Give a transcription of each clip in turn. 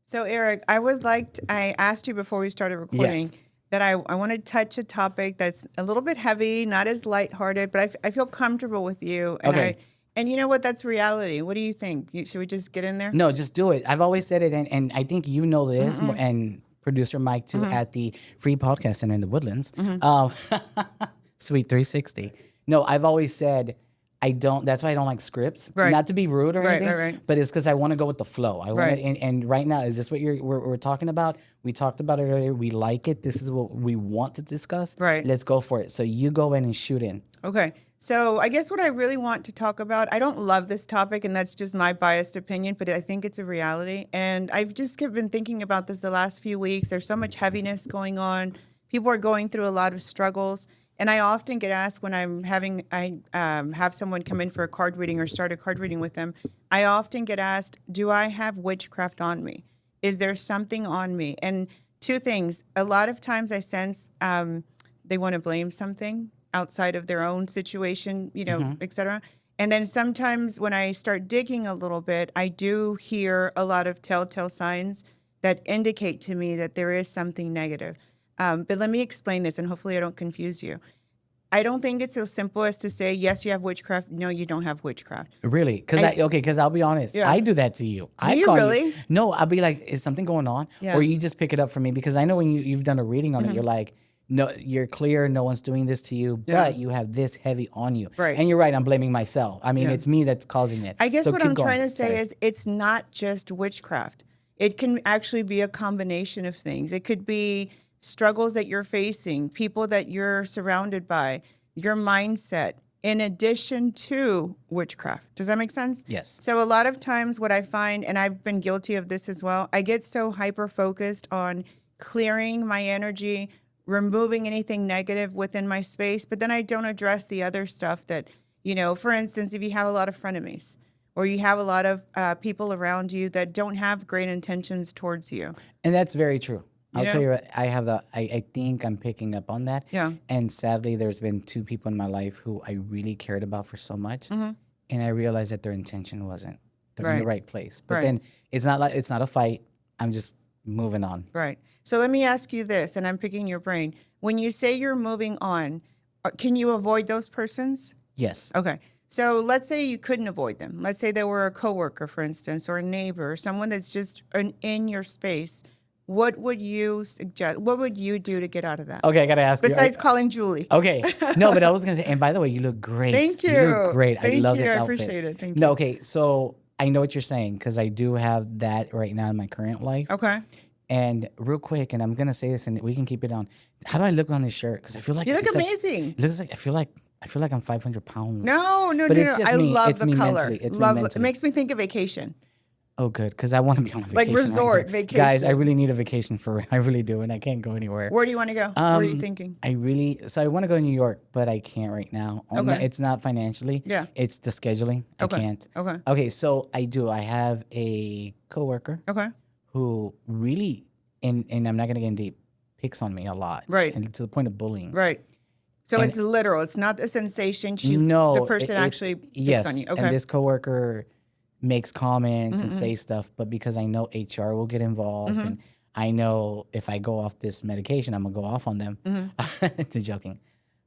So, Eric, I asked you before we started recording Yes. that I want to touch a topic that's a little bit heavy, not as lighthearted, but I feel comfortable with you. Okay. And you know what? That's reality. What do you think? Should we just get in there? No, just do it. I've always said it, and I think you know this, and producer Mike too, at the Free Podcast Center in the Woodlands. Sweet 360. No, I've always said I don't. That's why I don't like scripts. Right. Not to be rude or Right, anything, right. but it's because I want to go with the flow. I want Right. to, and right now, is this what we're talking about? We talked about it earlier. We like it. This is what we want to discuss. Right. Let's go for it. So you go in and shoot in. Okay. So I guess what I really want to talk about, I don't love this topic, and that's just my biased opinion, but I think it's a reality. And I've just been thinking about this the last few weeks. There's so much heaviness going on. People are going through a lot of struggles. And I often get asked when have someone come in for a card reading or start a card reading with them, I often get asked, do I have witchcraft on me? Is there something on me? And two things. A lot of times I sense they want to blame something outside of their own situation, et cetera. And then sometimes when I start digging a little bit, I do hear a lot of telltale signs that indicate to me that there is something negative. But let me explain this, and hopefully I don't confuse you. I don't think it's so simple as to say, yes, you have witchcraft. No, you don't have witchcraft. Really? Because I'll be honest. Yeah. I do that to you. Do you call really? No, I'll be like, is something going on? Yeah. Or you just pick it up for me because I know when you've done a reading on it, you're like, no, you're clear. No one's doing this to you, but you have this heavy on you. Right. And you're right. I'm blaming myself. I mean, it's me that's causing it. I guess So what keep I'm going. trying to say Sorry. is it's not just witchcraft. It can actually be a combination of things. It could be struggles that you're facing, people that you're surrounded by, your mindset, in addition to witchcraft. Does that make sense? Yes. So a lot of times what I find, and I've been guilty of this as well, I get so hyper-focused on clearing my energy, removing anything negative within my space, but then I don't address the other stuff that, for instance, if you have a lot of frenemies or you have a lot of people around you that don't have great intentions towards you. And that's very true. I'll know? tell you what, I think I'm picking up on that. Yeah. And sadly, there's been two people in my life who I really cared about for so much. And I realized that their intention wasn't in the Right. right place. But Right. then it's not a fight. I'm just moving on. Right. So let me ask you this, and I'm picking your brain. When you say you're moving on, can you avoid those persons? Yes. Okay. So let's say you couldn't avoid them. Let's say they were a coworker, for instance, or a neighbor, or someone that's just in your space. What would you suggest? What would you do to get out of that? Okay, I gotta ask Besides you. calling Julie. Okay. No, but I was gonna say, and by the way, you look great. Thank you. You look great. I Thank love you. this I outfit. appreciate it. Thank No, you. okay. So I know what you're saying because I do have that right now in my current life. Okay. And real quick, and I'm gonna say this, and we can keep it on. How do I look on this shirt? Because I feel like You look it's like- amazing. it looks like I feel like I'm 500 pounds. No. But it's no. just I me. love It's the me color. mentally. It's me Love. It mentally. makes me think of vacation. Oh, good, because I want to be on a Like vacation. resort now. vacation. Guys, I really need a vacation I really do, and I can't go anywhere. Where do you want to go? What are you thinking? I want to go to New York, but I can't right now. Okay. It's not financially. Yeah. It's the scheduling. Okay. I can't. Okay. Okay, so I do. I have a coworker Okay. who really, and I'm not gonna get in deep, picks on me a lot. Right. And to the point of bullying. Right. So And- it's literal. It's not a sensation. No. The person it- actually picks yes. on you. Okay. And this coworker makes comments and say stuff, but because I know HR will get involved and I know if I go off this medication, I'm gonna go off on them. Just joking.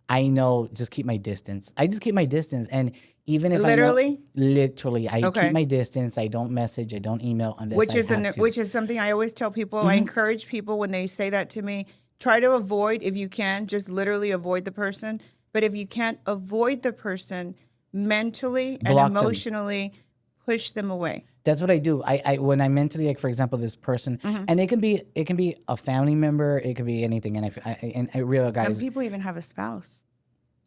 I know, just keep my distance. I just keep my distance, and even if Literally? literally, I Okay. keep my distance. I don't message. I don't email unless which I is have to. which is something I always tell people. I encourage people when they say that to me, try to avoid if you can, just literally avoid the person. But if you can't avoid the person, mentally and Block them. emotionally push them away. That's what I do. I when I mentally, like for example, this person, and it can be a family member, it could be anything, and I realize, Some people even have a spouse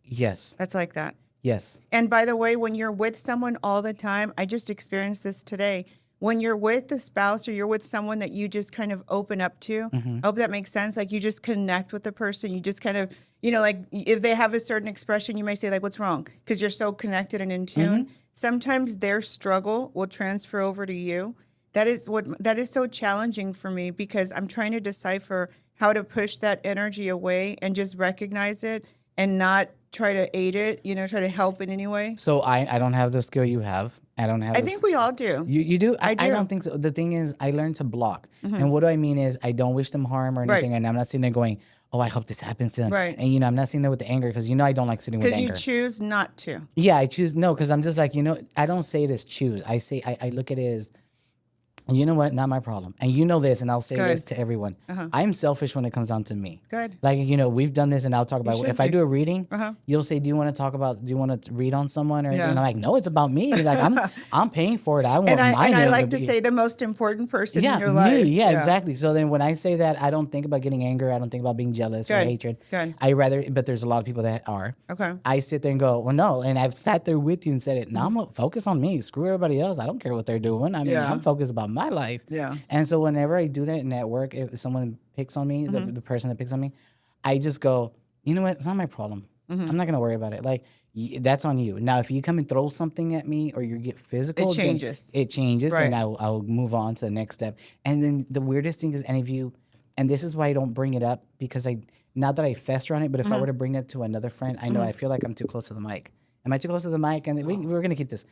yes, that's like that. yes, And by the way, when you're with someone all the time, I just experienced this today. When you're with a spouse or you're with someone that you just kind of open up to, I hope that makes sense. Like you just connect with the person. You just kind of, like if they have a certain expression, you may say like, what's wrong? Because you're so connected and in tune. Sometimes their struggle will transfer over to you. That is so challenging for me because I'm trying to decipher how to push that energy away and just recognize it and not try to aid it, try to help in any way. So I don't have the skill you have. I don't have I this. think we all do. You do? I I do. don't think so. The thing is, I learned to block. And what do I mean is, I don't wish them harm or anything. Right. And I'm not sitting there going, oh, I hope this happens to them. Right. And, I'm not sitting there with the anger because, I don't like sitting with Because you anger. choose not to. Yeah, I choose no, because I'm just like, I don't say it as choose. I say, I look at it as, you know what? Not my problem. And you know this, and I'll say Good. this to everyone. I'm selfish when it comes down to me. Good. Like, we've done this, and I'll talk about should if I be. do a reading, you'll say, do you want to read on someone or anything? Yeah. And I'm like, no, it's about me. Like, I'm paying for it. I want And mine. I to like to be- say the most important person in your me. life. Yeah, exactly. So then when I say that, I don't think about getting anger. I don't think about being jealous or Good. hatred. Good. But there's a lot of people that are. Okay. I sit there and go, well, no. And I've sat there with you and said it. Now I'm going to focus on me. Screw everybody else. I don't care what they're doing. I mean, Yeah. I'm focused about my life. Yeah. And so whenever I do that in at work, if someone picks on me, the person that picks on me, I just go, you know what? It's not my problem. I'm not going to worry about it. Like, that's on you. Now, if you come and throw something at me or you get physical, It changes. Then it changes, Right. and I'll move on to the next step. And then the weirdest thing is, and this is why I don't bring it up, because not that I fester on it, but if I were to bring it to another friend, I know I feel like I'm too close to the mic. Am I too close to the mic? And we're going to keep this.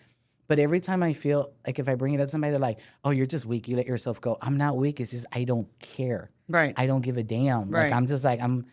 But every time I feel like if I bring it up to somebody, they're like, oh, you're just weak. You let yourself go. I'm not weak. It's just I don't care. Right. I don't give a damn. Right. Like, I'm just like, I'm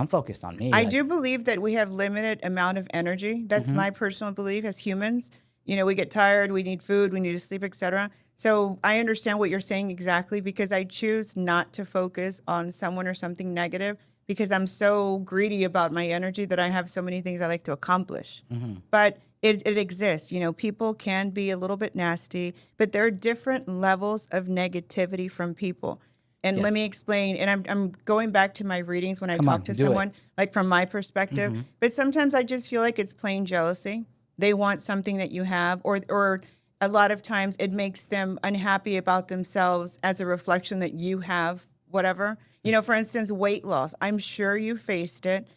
focused on me. I Like, do believe that we have limited amount of energy. That's my personal belief as humans. We get tired, we need food, we need to sleep, etc. So I understand what you're saying exactly, because I choose not to focus on someone or something negative, because I'm so greedy about my energy that I have so many things I like to accomplish. But it exists. People can be a little bit nasty, but there are different levels of negativity from people. And let me Yes. explain. And I'm going back to my readings when I Come on, talk to do it. someone, like from my perspective. But sometimes I just feel like it's plain jealousy. They want something that you have, or a lot of times it makes them unhappy about themselves as a reflection that you have whatever. For instance, weight loss. I'm sure you faced it.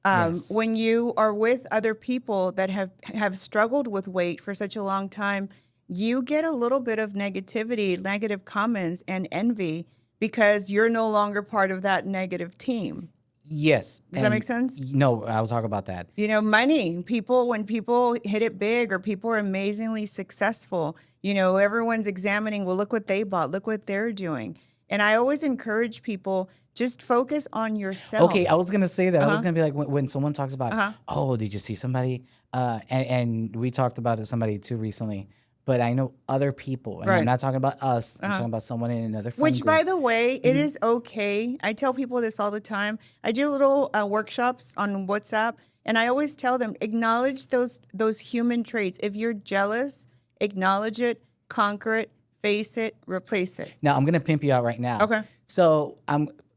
Yes. When you are with other people that have struggled with weight for such a long time, you get a little bit of negativity, negative comments, and envy because you're no longer part of that negative team. Yes. Does that make sense? No, I'll talk about that. Money. When people hit it big or people are amazingly successful, everyone's examining, well, look what they bought, look what they're doing. And I always encourage people, just focus on yourself. Okay, I was gonna say that. I was gonna be like, when someone talks about, oh, did you see somebody? And we talked about it somebody too recently. But I know other people, and Right. I'm not talking about us. I'm talking about someone in another friend Which, group. by the way, it is okay. I tell people this all the time. I do little workshops on WhatsApp, and I always tell them, acknowledge those human traits. If you're jealous, acknowledge it, conquer it, face it, replace it. Now I'm gonna pimp you out right now. Okay. So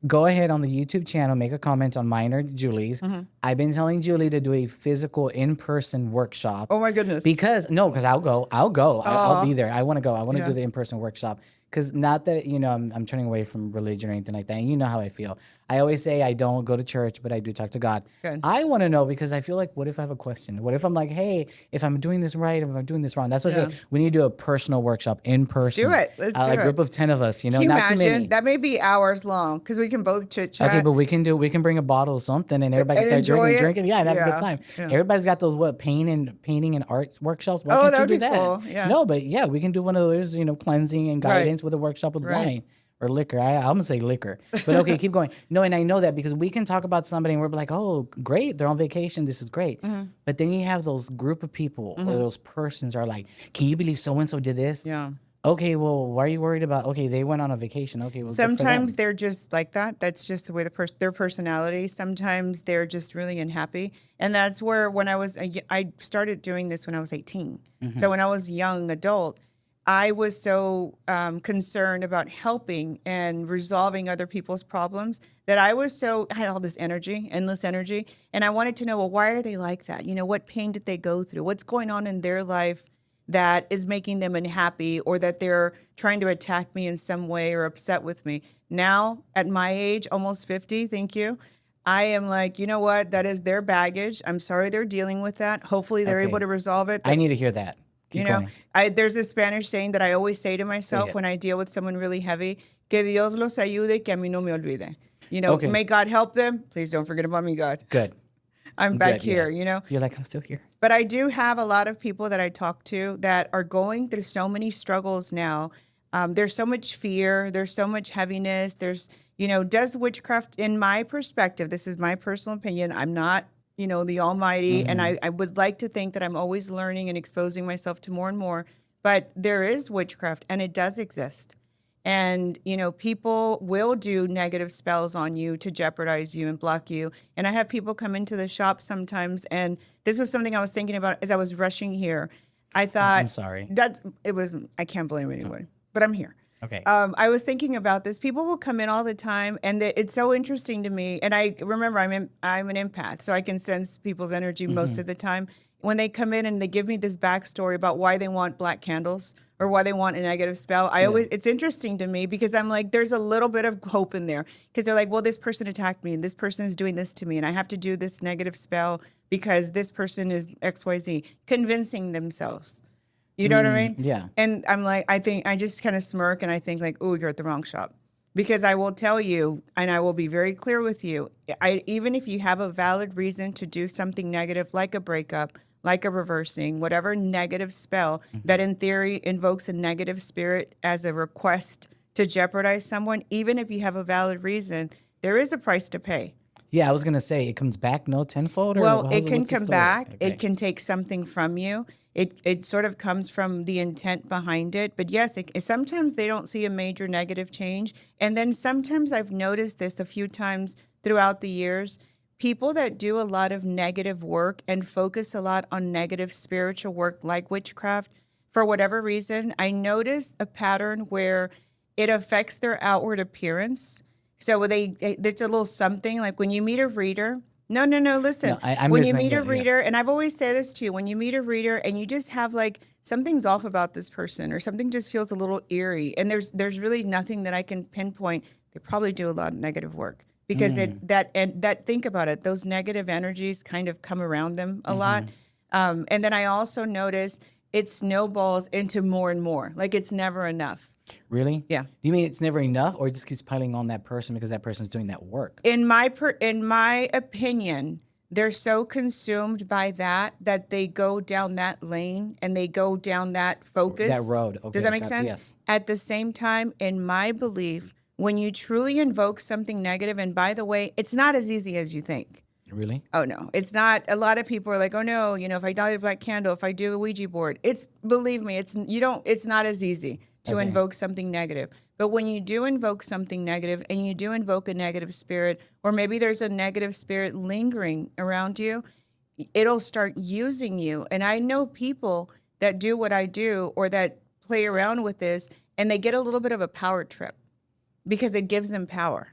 go ahead on the YouTube channel, make a comment on mine or Julie's. I've been telling Julie to do a physical in-person workshop. Oh my goodness. Because I'll go. I'll be there. I want to go. I want to do the in-person workshop. Because not that, I'm turning away from religion or anything like that. And you know how I feel. I always say I don't go to church, but I do talk to God. Good. I want to know, because I feel like, what if I have a question? What if I'm like, hey, if I'm doing this right, if I'm doing this wrong? That's what I say. We need to do a personal workshop in person. do it. Let's do A it. group of 10 of us, Can you not too many. imagine? That may be hours long because we can both chit chat. Okay, but we can bring a bottle of something and everybody can And start enjoy drinking, it. yeah, and have a Yeah, good time. yeah. Everybody's got those painting and art workshops. Why Oh, can't that you would do be that? cool, yeah. No, but yeah, we can do one of those, cleansing and guidance with a workshop with Right. wine or liquor. I'm gonna say liquor, but okay, keep going. No, and I know that because we can talk about somebody and we're like, oh, great, they're on vacation, this is great. But then you have those group of people or those persons are like, can you believe so and so did this? Yeah. Okay, well, why are you worried about? Okay, they went on a vacation. Okay, well, good for them. Sometimes they're just like that. That's just the way their personality. Sometimes they're just really unhappy, and that's where when I started doing this when I was 18. So when I was a young adult, I was so concerned about helping and resolving other people's problems that I had all this energy, endless energy, and I wanted to know, well, why are they like that? What pain did they go through? What's going on in their life that is making them unhappy, or that they're trying to attack me in some way or upset with me? Now, at my age, almost 50, thank you, I am like, you know what? That is their baggage. I'm sorry they're dealing with that. Hopefully they're Okay. able to resolve it. I need to hear that. Keep going. There's a Spanish saying that I always say to myself it. when I deal with someone really heavy, que Dios los ayude, que a mí no me olvide. Okay. May God help them. Please don't forget about me, God. Good. I'm back Good, yeah. here, you know? You're like, I'm still here. But I do have a lot of people that I talk to that are going through so many struggles now. There's so much fear. There's so much heaviness. There's, does witchcraft, in my perspective, this is my personal opinion. I'm not, the almighty. And I would like to think that I'm always learning and exposing myself to more and more. But there is witchcraft and it does exist. And, people will do negative spells on you to jeopardize you and block you. And I have people come into the shop sometimes. And this was something I was thinking about as I was rushing here. I thought, I'm sorry. I can't blame anyone, but I'm here. Okay. I was thinking about this. People will come in all the time, and it's so interesting to me. And I remember I'm an empath, so I can sense people's energy most of the time. When they come in and they give me this backstory about why they want black candles or why they want a negative spell, it's interesting to me because I'm like, there's a little bit of hope in there because they're like, well, this person attacked me and this person is doing this to me and I have to do this negative spell because this person is XYZ, convincing themselves. You know what I mean? Yeah. And I'm like, I just kind of smirk and I think like, oh, you're at the wrong shop. Because I will tell you, and I will be very clear with you, even if you have a valid reason to do something negative like a breakup, like a reversing, whatever negative spell that in theory invokes a negative spirit as a request to jeopardize someone, even if you have a valid reason, there is a price to pay. Yeah, I was going to say, it comes back tenfold? Well, it can what's the come story? back. Okay. It can take something from you. It sort of comes from the intent behind it. But yes, sometimes they don't see a major negative change. And then sometimes I've noticed this a few times throughout the years. People that do a lot of negative work and focus a lot on negative spiritual work like witchcraft, for whatever reason, I noticed a pattern where it affects their outward appearance. So there's a little something like when you meet a reader. No, listen. No, I'm when you listening, meet a but, reader, and I've always said this to you, when you meet a reader and you just have like something's off about this person or something just feels a little eerie, and there's really nothing that I can pinpoint, they probably do a lot of negative work. Because think about it, those negative energies kind of come around them a lot. And then I also notice it snowballs into more and more. Like it's never enough. Really? Yeah. Do you mean it's never enough, or it just keeps piling on that person because that person's doing that work? In my opinion, they're so consumed by that they go down that lane and they go down that focus. That road. Okay. Does that make sense? Yes. At the same time, in my belief, when you truly invoke something negative, and by the way, it's not as easy as you think. Really? Oh no, it's not. A lot of people are like, oh no, if I light a black candle, if I do a Ouija board, believe me, it's not as easy to invoke something negative. But when you do invoke something negative and you do invoke a negative spirit, or maybe there's a negative spirit lingering around you, it'll start using you. And I know people that do what I do or that play around with this and they get a little bit of a power trip because it gives them power.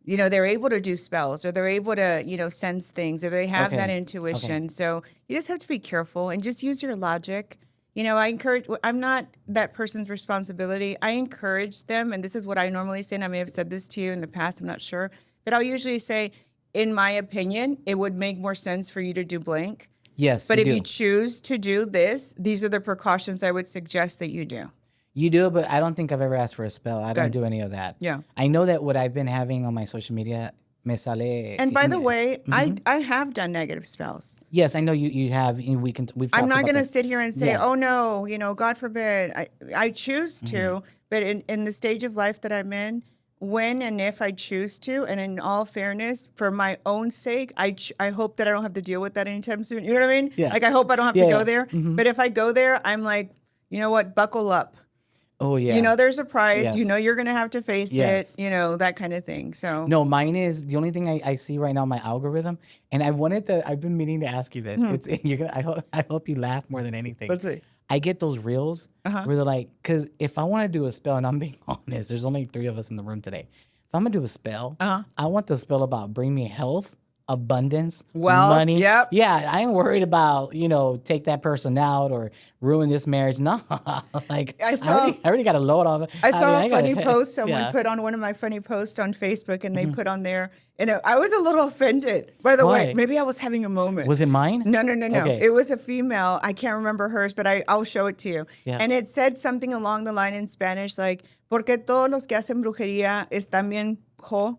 They're able to do spells or they're able to, sense things or they have that intuition. Okay. So you just have to be careful and just use your logic. I'm not that person's responsibility. I encourage them, and this is what I normally say, and I may have said this to you in the past, I'm not sure, but I'll usually say, in my opinion, it would make more sense for you to do blank. Yes, but if you choose to do this, these are the precautions I would suggest that you do. You do, but I don't think I've ever asked for a spell. I don't do any of that. Yeah. I know that what I've been having on my social media, me sale. And by the way, I have done negative spells. Yes, I know you have. We've talked I'm not going to about sit here and say, oh no, God forbid. I choose to, but in the stage of life that I'm in, when and if I choose to, and in all fairness, for my own sake, I hope that I don't have to deal with that anytime soon. You know what I mean? Yeah. Like I hope I don't have to go there. But if I go there, I'm like, you know what? Buckle up. Oh, yeah. There's a price. Yes. You're going to have to face it, that kind of thing. So no, mine is the only thing I see right now, my algorithm. And I've been meaning to ask you this. I hope you laugh more than anything. Let's see. I get those reels where they're like, because if I want to do a spell, and I'm being honest, there's only 3 of us in the room today. If I'm going to do a spell, I want the spell about bring me health, abundance, money. Yep. Yeah, I ain't worried about, take that person out or ruin this marriage. No, like I already got a load of it. I saw a funny post someone put on one of my funny posts on Facebook, and they put on there, and I was a little offended. By the way, maybe I was having a moment. Was it mine? No. Okay. It was a female. I can't remember hers, but I'll show it to you. Yeah. And it said something along the line in Spanish like, "Porque todos los que hacen brujería están bien jo."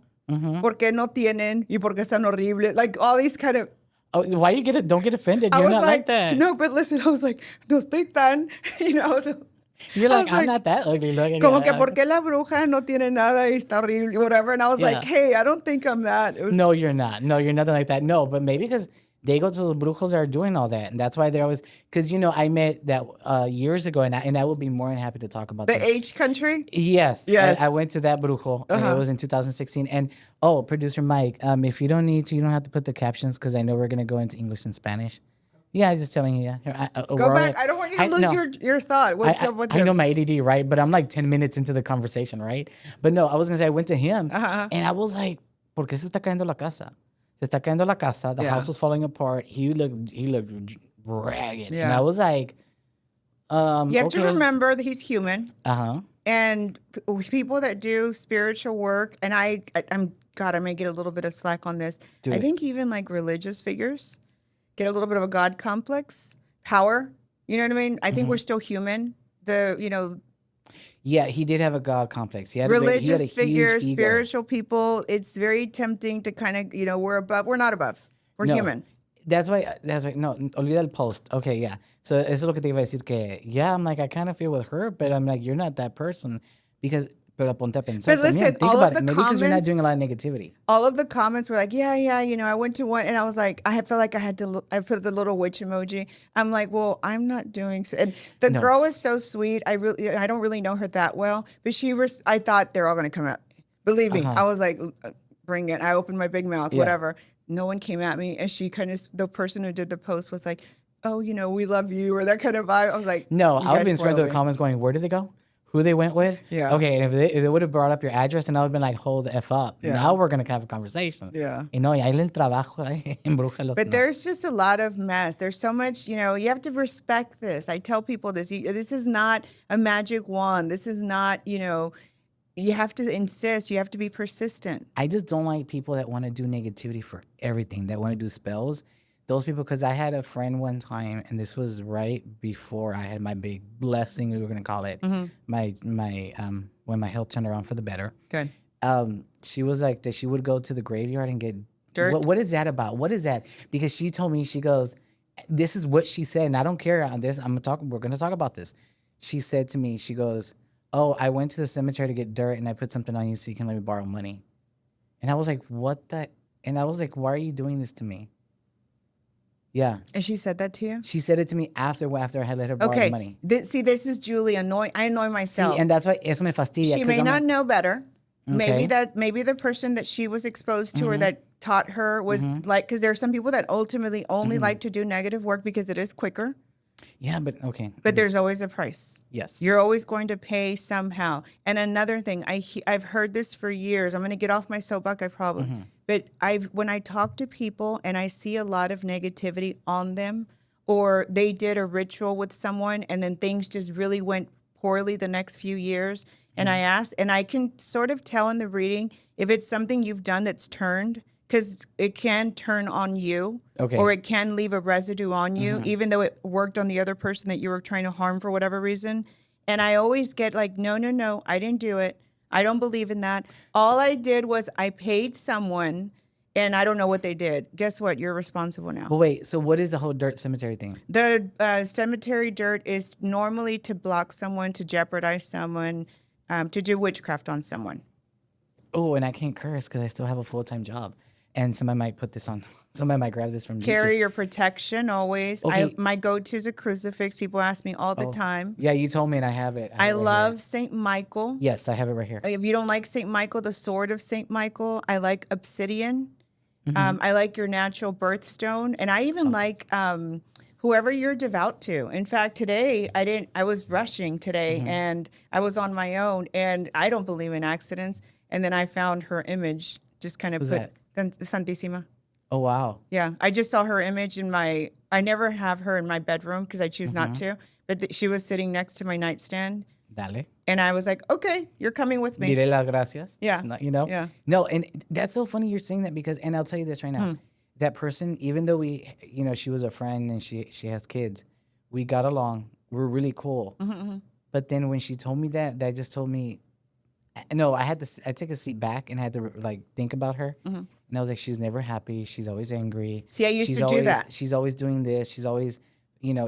¿Por qué no tienen? ¿Y por qué están horribles? Like all these kind of... Oh, why you don't get offended? I You're was not like that. no, but listen, I was like, no estoy tan, I was, You're I like, was I'm like, not that ugly looking. como que porque la bruja no tiene nada y está horrible, whatever. And I was like, Yeah. hey, I don't think I'm that. It was, No, you're not. No, you're nothing like that. No, but maybe because they go to the brujos that are doing all that. And that's why they're always, because, I met that years ago, and I would be more than happy to talk about the this. H country. Yes, Yes. I went to that brujo, and it was in 2016. And producer Mike, if you don't need to, you don't have to put the captions because I know we're gonna go into English and Spanish. Yeah, I'm just telling you. Yeah, Go back. I don't want you to lose your thought. What's up with I know this? my ADD, right? But I'm like 10 minutes into the conversation, right? But no, I was gonna say I went to him, and I was like, ¿Por qué se está cayendo la casa? Se está cayendo la casa. The house was falling apart. He looked ragged, and I was like, You have to okay. remember that he's human. Uh-huh. And people that do spiritual work, and I'm God, I may get a little bit of slack on this. Do I it. think even like religious figures get a little bit of a God complex, power. You know what I mean? I think we're still human. Yeah, he did have a God complex. He had he had a Religious figures, huge ego. spiritual people. It's very tempting to kind of, we're not above. We're No. human. That's why, no, olvida el post. Okay, yeah. So, eso es lo que te iba a decir que, yeah, I'm like, I kind of feel with her, but I'm like, you're not that person because, pero ponte a pensar. But listen, también. Think all about of it. the Maybe because you're not comments- doing a lot of negativity. All of the comments were like, yeah, I went to one, and I was like, I felt like I had to, I put the little witch emoji. I'm like, well, I'm not doing so. And the girl is so sweet. I don't really know her that well, but I thought they're all going to come at me. Believe me, I was like, bring it. I opened my big mouth, whatever. No one came at me. And she the person who did the post was like, oh, we love you, or that kind of vibe. I was like, No, I would have been spoiled scrolling through the me. comments going, where did they go? Who they went with? Yeah. Okay, and if they would have brought up your address, and I would have been like, hold the F up. Yeah. Now we're going to have a conversation. Yeah. Y no, y ahí el trabajo, embrújalo. But there's just a lot of mess. There's so much, you have to respect this. I tell people this. This is not a magic wand. This is not, you have to insist. You have to be persistent. I just don't like people that want to do negativity for everything, that want to do spells. Those people, because I had a friend one time, and this was right before I had my big blessing, we were going to call it, my when my health turned around for the better. Good. She was like that she would go to the graveyard and get Dirt? What is that about? What is that? Because she told me, she goes, this is what she said, and I don't care on this. We're gonna talk about this. She said to me, she goes, oh, I went to the cemetery to get dirt and I put something on you so you can let me borrow money. And I was like, what the? And I was like, why are you doing this to me? Yeah. And she said that to you? She said it to me after I had let her borrow the money. See, this is Julie. I annoy myself. See, and that's why eso me fastidia. She may not know better. Okay. Maybe the person that she was exposed to or that taught her was like, because there are some people that ultimately only like to do negative work because it is quicker. Yeah, but okay. But there's always a price. Yes. You're always going to pay somehow. And another thing, I've heard this for years. I'm going to get off my soapbox, I probably. But when I talk to people and I see a lot of negativity on them, or they did a ritual with someone and then things just really went poorly the next few years, and I asked, and I can sort of tell in the reading if it's something you've done that's turned, because it can turn on you, or it can leave a residue on you, even though it worked on the other person that you were trying to harm for whatever reason. And I always get like, no, I didn't do it. I don't believe in that. All I did was I paid someone, and I don't know what they did. Guess what? You're responsible now. But wait, so what is the whole dirt cemetery thing? The cemetery dirt is normally to block someone, to jeopardize someone, to do witchcraft on someone. Oh, and I can't curse because I still have a full-time job. And somebody might put this on. Somebody might grab this from Carry YouTube. your protection always. Okay. My go-to is a crucifix. People ask me all the time. Yeah, you told me, and I have it. I love Saint Michael. Yes, I have it right here. If you don't like Saint Michael, the sword of Saint Michael, I like obsidian. I like your natural birthstone, and I even like whoever you're devout to. In fact, today I was rushing today, and I was on my own, and I don't believe in accidents. And then I found her image, just kind of that? Santissima. Oh, wow. Yeah, I just saw her image I never have her in my bedroom because I choose not to, but she was sitting next to my nightstand. Dale. And I was like, okay, you're coming with me. Dile las gracias. Yeah. No, Yeah. No, and that's so funny you're saying that because, and I'll tell you this right now. That person, even though she was a friend and she has kids, we got along. We're really cool. But then when she told me that just told me, no, I take a seat back and I had to like think about her. And I was like, she's never happy. She's always angry. See, I used to do that. She's always doing this. She's always,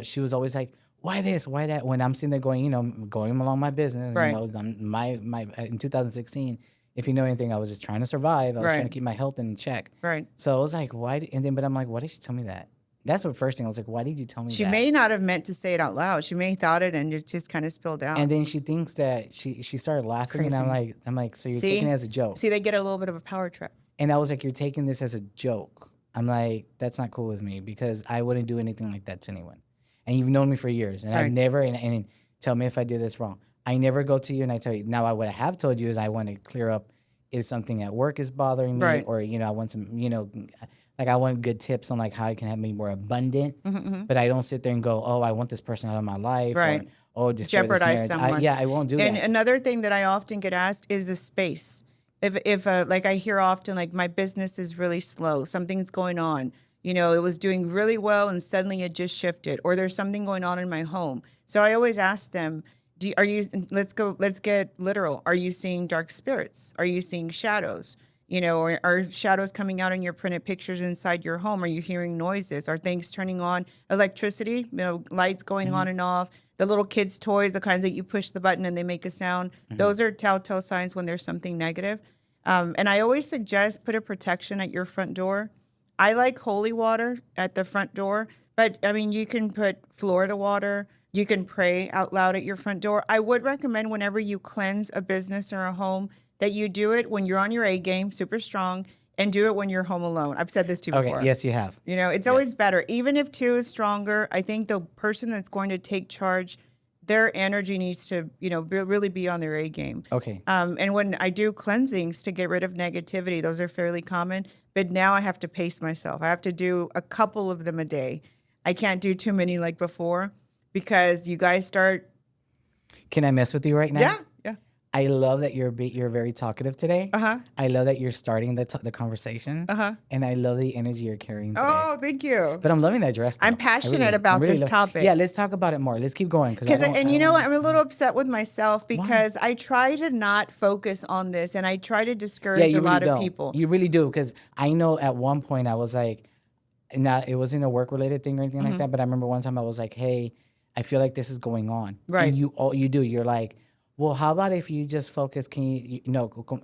she was always like, why this, why that? When I'm sitting there going, going along my business, Right. my in 2016, if you know anything, I was just trying to survive. I was trying to keep my health in check. Right. So I was like, why? But I'm like, why did she tell me that? That's the first thing. I was like, why did you tell me She that? may not have meant to say it out loud. She may have thought it and it just kind of spilled out. And then she thinks that she started laughing, and I'm like, so you're taking it as a joke? See, they get a little bit of a power trip. And I was like, you're taking this as a joke. I'm like, that's not cool with me because I wouldn't do anything like that to anyone. And you've known me for years, and I've never, and tell me if I do this wrong. I never go to you and I tell you. Now, what I have told you is I want to clear up if something at work is bothering me, or, I want some, like I want good tips on like how I can have me more abundant. But I don't sit there and go, oh, I want this person out of my life. Right. Or destroy Jeopardize this marriage. someone. I won't do that. And another thing that I often get asked is the space. If like I hear often, like my business is really slow, something's going on. It was doing really well and suddenly it just shifted, or there's something going on in my home. So I always ask them, let's get literal. Are you seeing dark spirits? Are you seeing shadows? Or are shadows coming out in your printed pictures inside your home? Are you hearing noises? Are things turning on? Electricity, lights going on and off. The little kids' toys, the kinds that you push the button and they make a sound. Those are telltale signs when there's something negative. And I always suggest put a protection at your front door. I like holy water at the front door, but I mean, you can put Florida water. You can pray out loud at your front door. I would recommend whenever you cleanse a business or a home that you do it when you're on your A game, super strong, and do it when you're home alone. I've said this to you before. Okay, yes, you have. It's always better. Even if two is stronger, I think the person that's going to take charge, their energy needs to, really be on their A game. Okay. And when I do cleansings to get rid of negativity, those are fairly common. But now I have to pace myself. I have to do a couple of them a day. I can't do too many like before because you guys start. Can I mess with you right now? Yeah. I love that you're very talkative today. Uh-huh. I love that you're starting the conversation. Uh-huh. And I love the energy you're carrying today. Oh, thank you. But I'm loving that dress. Though. I'm passionate about this topic. Yeah, let's talk about it more. Let's keep going. I'm a little upset with myself because I try to not focus on this and I try to discourage a lot of people. You really do, because I know at one point I was like, it wasn't a work-related thing or anything like that, but I remember one time I was like, hey, I feel like this is going on. Right. And you're like, well, how about if you just focus? Can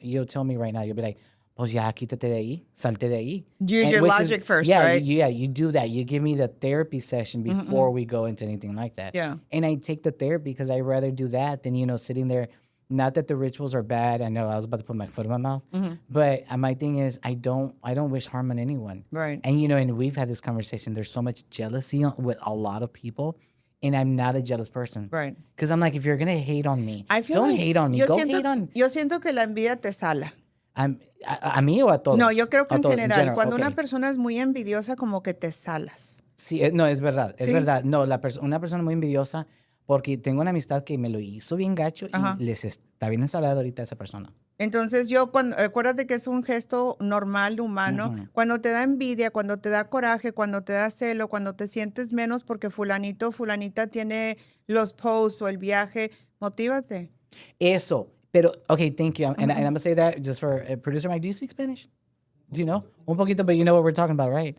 you'll tell me right now, you'll be like, pues ya, quítate de ahí, salte de ahí. Use your logic first, right? You do that. You give me the therapy session before we go into anything like that. Yeah. And I take the therapy because I'd rather do that than, sitting there. Not that the rituals are bad. I know I was about to put my foot in my mouth. But my thing is, I don't wish harm on anyone. Right. And, and we've had this conversation. There's so much jealousy with a lot of people. And I'm not a jealous person. Right. Because I'm like, if you're going to hate on me, I feel don't like hate on me. Go hate on. Yo siento que la envidia te sala. ¿A mí o a todos? No, yo creo que A en todos, general. Cuando okay. una persona es muy envidiosa, como que te salas. Sí, no, es verdad. Es ¿Sí? verdad. No, una persona muy envidiosa, porque tengo una amistad que me lo hizo bien gacho y les está bien ensalada ahorita esa persona. Entonces acuérdate que es un gesto normal, humano. Cuando te da envidia, cuando te da coraje, cuando te da celo, cuando te sientes menos porque fulanito, fulanita tiene los posts o el viaje, motívate. Eso. Pero, okay, thank you. And I'm going to say that just for producer Mike, do you speak Spanish? Do you know? Un poquito, but you know what we're talking about, right?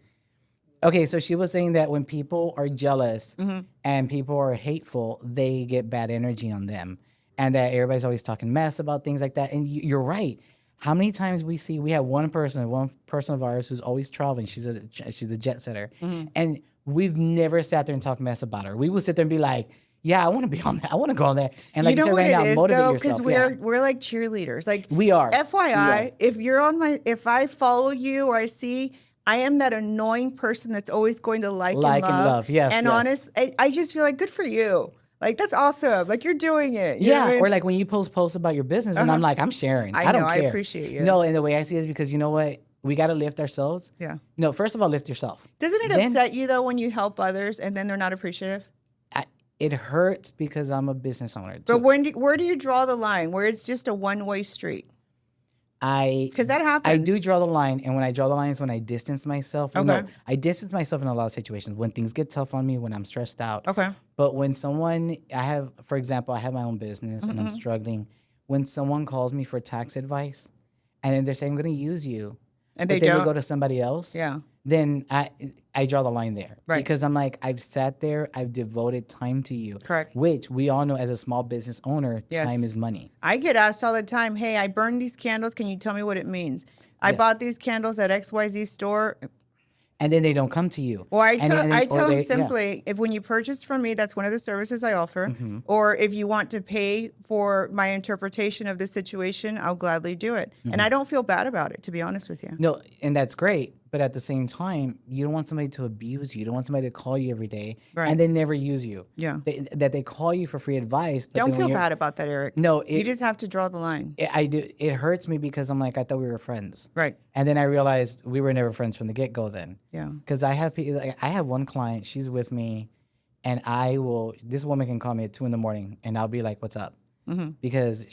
Okay, so she was saying that when people are jealous and people are hateful, they get bad energy on them. And that everybody's always talking mess about things like that. And you're right. How many times we have one person of ours who's always traveling. She's a jet setter. And we've never sat there and talked mess about her. We would sit there and be like, yeah, I want to be on that. I want to go on that. And like you said right now, motivate yourself. Because we're like cheerleaders. Like we are. FYI, if I follow you or I see, I am that annoying person that's always going to like and love. Yes. And honest, I just feel like good for you. Like, that's awesome. Like, you're doing it. You know what I mean? Or like when you posts about your business and I'm like, I'm sharing. I don't care. I appreciate you. No, and the way I see it is because you know what? We got to lift ourselves. Yeah. No, first of all, lift yourself. Doesn't it upset you, though, when you help others and then they're not appreciative? It hurts because I'm a business owner, too. But where do you draw the line? Where it's just a one-way street? Because that happens. I do draw the line, and when I draw the line is when I distance myself. Okay. No, I distance myself in a lot of situations. When things get tough on me, when I'm stressed out. Okay. But when for example, I have my own business and I'm struggling. when someone calls me for tax advice and then they're saying, I'm going to use you, And but they then they don't. go to somebody else, Yeah. then I draw the line there. Right. Because I'm like, I've sat there, I've devoted time to you. Correct. Which we all know as a small business owner, Yes. time is money. I get asked all the time, hey, I burned these candles. Can you tell me what it means? I Yes. bought these candles at XYZ store. And then they don't come to you. Well, I And tell then- I or tell them they- yeah. simply, if when you purchase from me, that's one of the services I offer. Mm-hmm. Or if you want to pay for my interpretation of the situation, I'll gladly do it. Mm-hmm. And I don't feel bad about it, to be honest with you. No, and that's great. But at the same time, you don't want somebody to abuse you. You don't want somebody to call you every day Right. and then never use you. Yeah. That they call you for free advice. But Don't then when feel you're- bad about that, Eric. No, You just have to draw the line. I do. It hurts me because I'm like, I thought we were friends. Right. And then I realized we were never friends from the get go then. Yeah. Because I have one client, she's with me, and this woman can call me at 2 a.m. and I'll be like, what's up? Mm-hmm. Because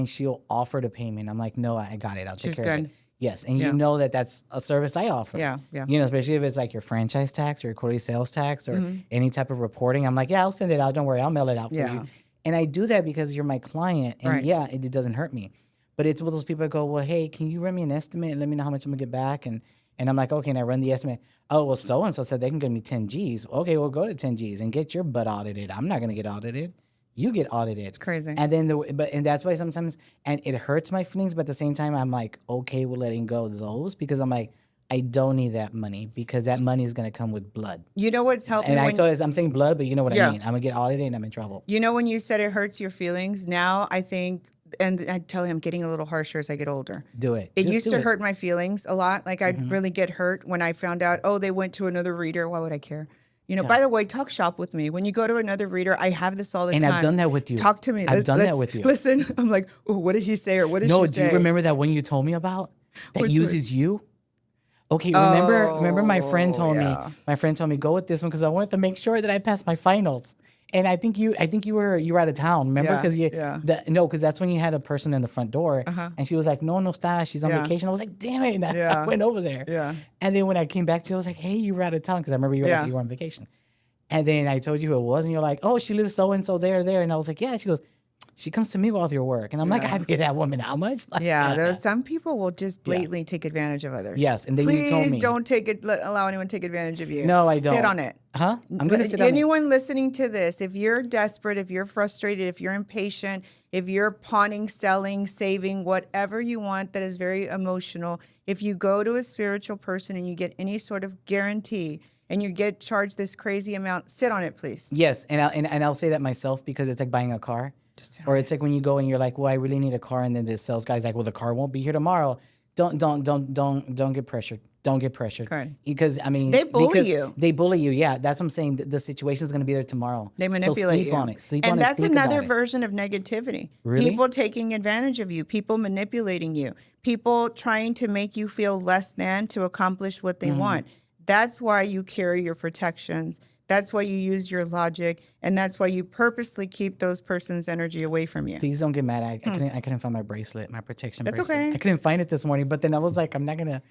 she'll offer to pay me. And I'm like, no, I got it. I'll take She's care of good. it. Yes. And Yeah. you know that's a service I offer. Yeah. Yeah. You know, especially if it's like your franchise tax or your quarterly sales tax or Mm-hmm. any type of reporting. I'm like, yeah, I'll send it out. Don't worry. I'll mail it out for Yeah. you. And I do that because you're my client. And Right. yeah, it doesn't hurt me. But it's one of those people that go, well, hey, can you run me an estimate and let me know how much I'm going to get back? And I'm like, okay, and I run the estimate. Oh, well, so-and-so said they can give me 10 Gs. Okay, well, go to 10 Gs and get your butt audited. I'm not going to get audited. You get audited. Crazy. And then, and that's why sometimes, and it hurts my feelings, but at the same time, I'm like, okay with letting go of those because I'm like, I don't need that money because that money is going to come with blood. You know what's helping And when, I'm saying blood, but you know what Yeah. I mean. I'm going to get audited and I'm in trouble. you know when you said it hurts your feelings? Now I think, and I tell you, I'm getting a little harsher as I get older. Do it. It Just used do to it. Mm-hmm. hurt my feelings a lot. Like I'd really get hurt when I found out, oh, they went to another reader. Why would I care? You know, by the way, talk shop with me. When you go to another reader, I have this all the And time. I've done that with you. Talk to me. I've done that with you. Listen, I'm like, oh, what did he say? Or what did No, she do say? you remember that one you told me about that Which uses you? Okay, remember my friend told yeah. me. My friend told me go with this one because I wanted to make sure that I passed my finals. And I think you were out of town. Remember? Yeah, Because yeah. because that's when you had a person in the front door, and she was like, "No está. She's on Yeah. vacation." I was like, "Damn it!" And I Yeah. went over there. Yeah. And then when I came back to you, I was like, "Hey, you were out of town," because I remember you were Yeah. like you were on vacation. And then I told you who it was, and you're like, "Oh, she lives so and so there." And I was like, "Yeah." She goes, "She comes to me with all your work," and I'm like, "I pay that woman how much?" Like, Yeah, there's some people will just blatantly take advantage of others. Yes, and then please you told me. don't allow anyone to take advantage of you. No, I don't. Sit on it. Huh? I'm gonna sit on it. Anyone listening to this, if you're desperate, if you're frustrated, if you're impatient, if you're pawning, selling, saving, whatever you want that is very emotional, if you go to a spiritual person and you get any sort of guarantee and you get charged this crazy amount, sit on it, please. Yes, and I'll say that myself because it's like buying a car. Just sit Or on it's like when you go and you're like, well, I really need a car, and then the sales guy's like, well, the car won't be here tomorrow. Don't get pressured. Don't get pressured. Okay. Because I mean, They bully because you. They bully you. Yeah, that's what I'm saying. The situation is going to be there tomorrow. They So manipulate sleep you. on it. Sleep and on that's it. Think another about it. version of negativity. Really? People taking advantage of you, people manipulating you, people trying to make you feel less than to accomplish what Mm-hmm. they want. That's why you carry your protections. That's why you use your logic, and that's why you purposely keep those person's energy away from you. Please don't get mad. I couldn't find my bracelet, my protection That's bracelet. okay. I couldn't find it this morning, but then I was like, I'm not gonna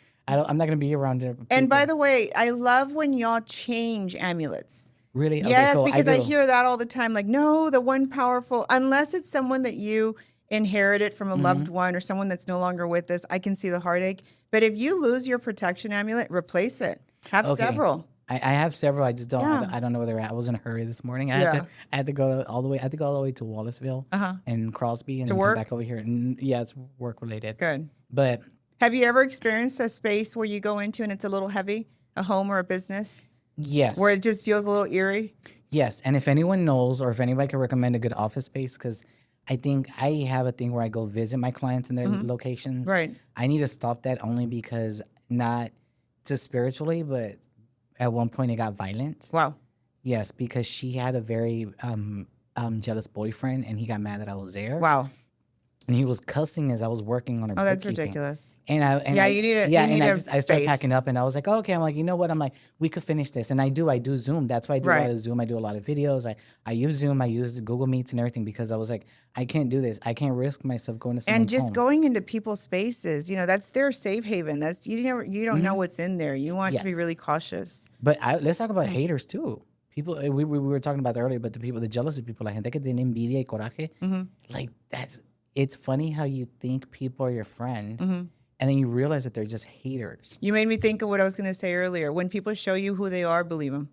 be around it. And by the way, I love when y'all change amulets. Really? Okay, Yes, cool. because I do. hear that all the time. Like, no, the one powerful, unless it's someone that you inherited from a Mm-hmm. loved one or someone that's no longer with us, I can see the heartache. But if you lose your protection amulet, replace it. Have Okay. several. I have several. I just don't. Yeah. I don't know where they're at. I was in a hurry this morning. I Yeah. had to go all the way. I had to go all the way to Wallaceville and Crosby and then work? come back over here. And yeah, it's work related. Good. But Have you ever experienced a space where you go into and it's a little heavy, a home or a business, yes, where it just feels a little eerie? yes. And if anyone knows or if anybody can recommend a good office space, because I think I have a thing where I go visit my clients in their locations. Right. I need to stop that only because not just spiritually, but at one point it got violent. Wow. Yes, because she had a very jealous boyfriend, and he got mad that I was there. Wow. And he was cussing as I was working on her. Oh, that's bookkeeping. ridiculous. And Yeah, you need a- you need a I started space. packing up, and I was like, okay. I'm like, you know what? I'm like, we could finish this, and I do Zoom. That's why I do a Right. lot of Zoom. I do a lot of videos. I use Zoom. I use Google Meets and everything because I was like, I can't do this. I can't risk myself going to someone's And just home. going into people's spaces, that's their safe haven. That's you don't know what's in there. You want to be Yes. really cautious. But let's talk about haters too. people, we were talking about that earlier, but the people, the jealousy people, la gente que tiene envidia y coraje, like it's funny how you think people are your friend, and then you realize that they're just haters. You made me think of what I was going to say earlier. When people show you who they are, believe them.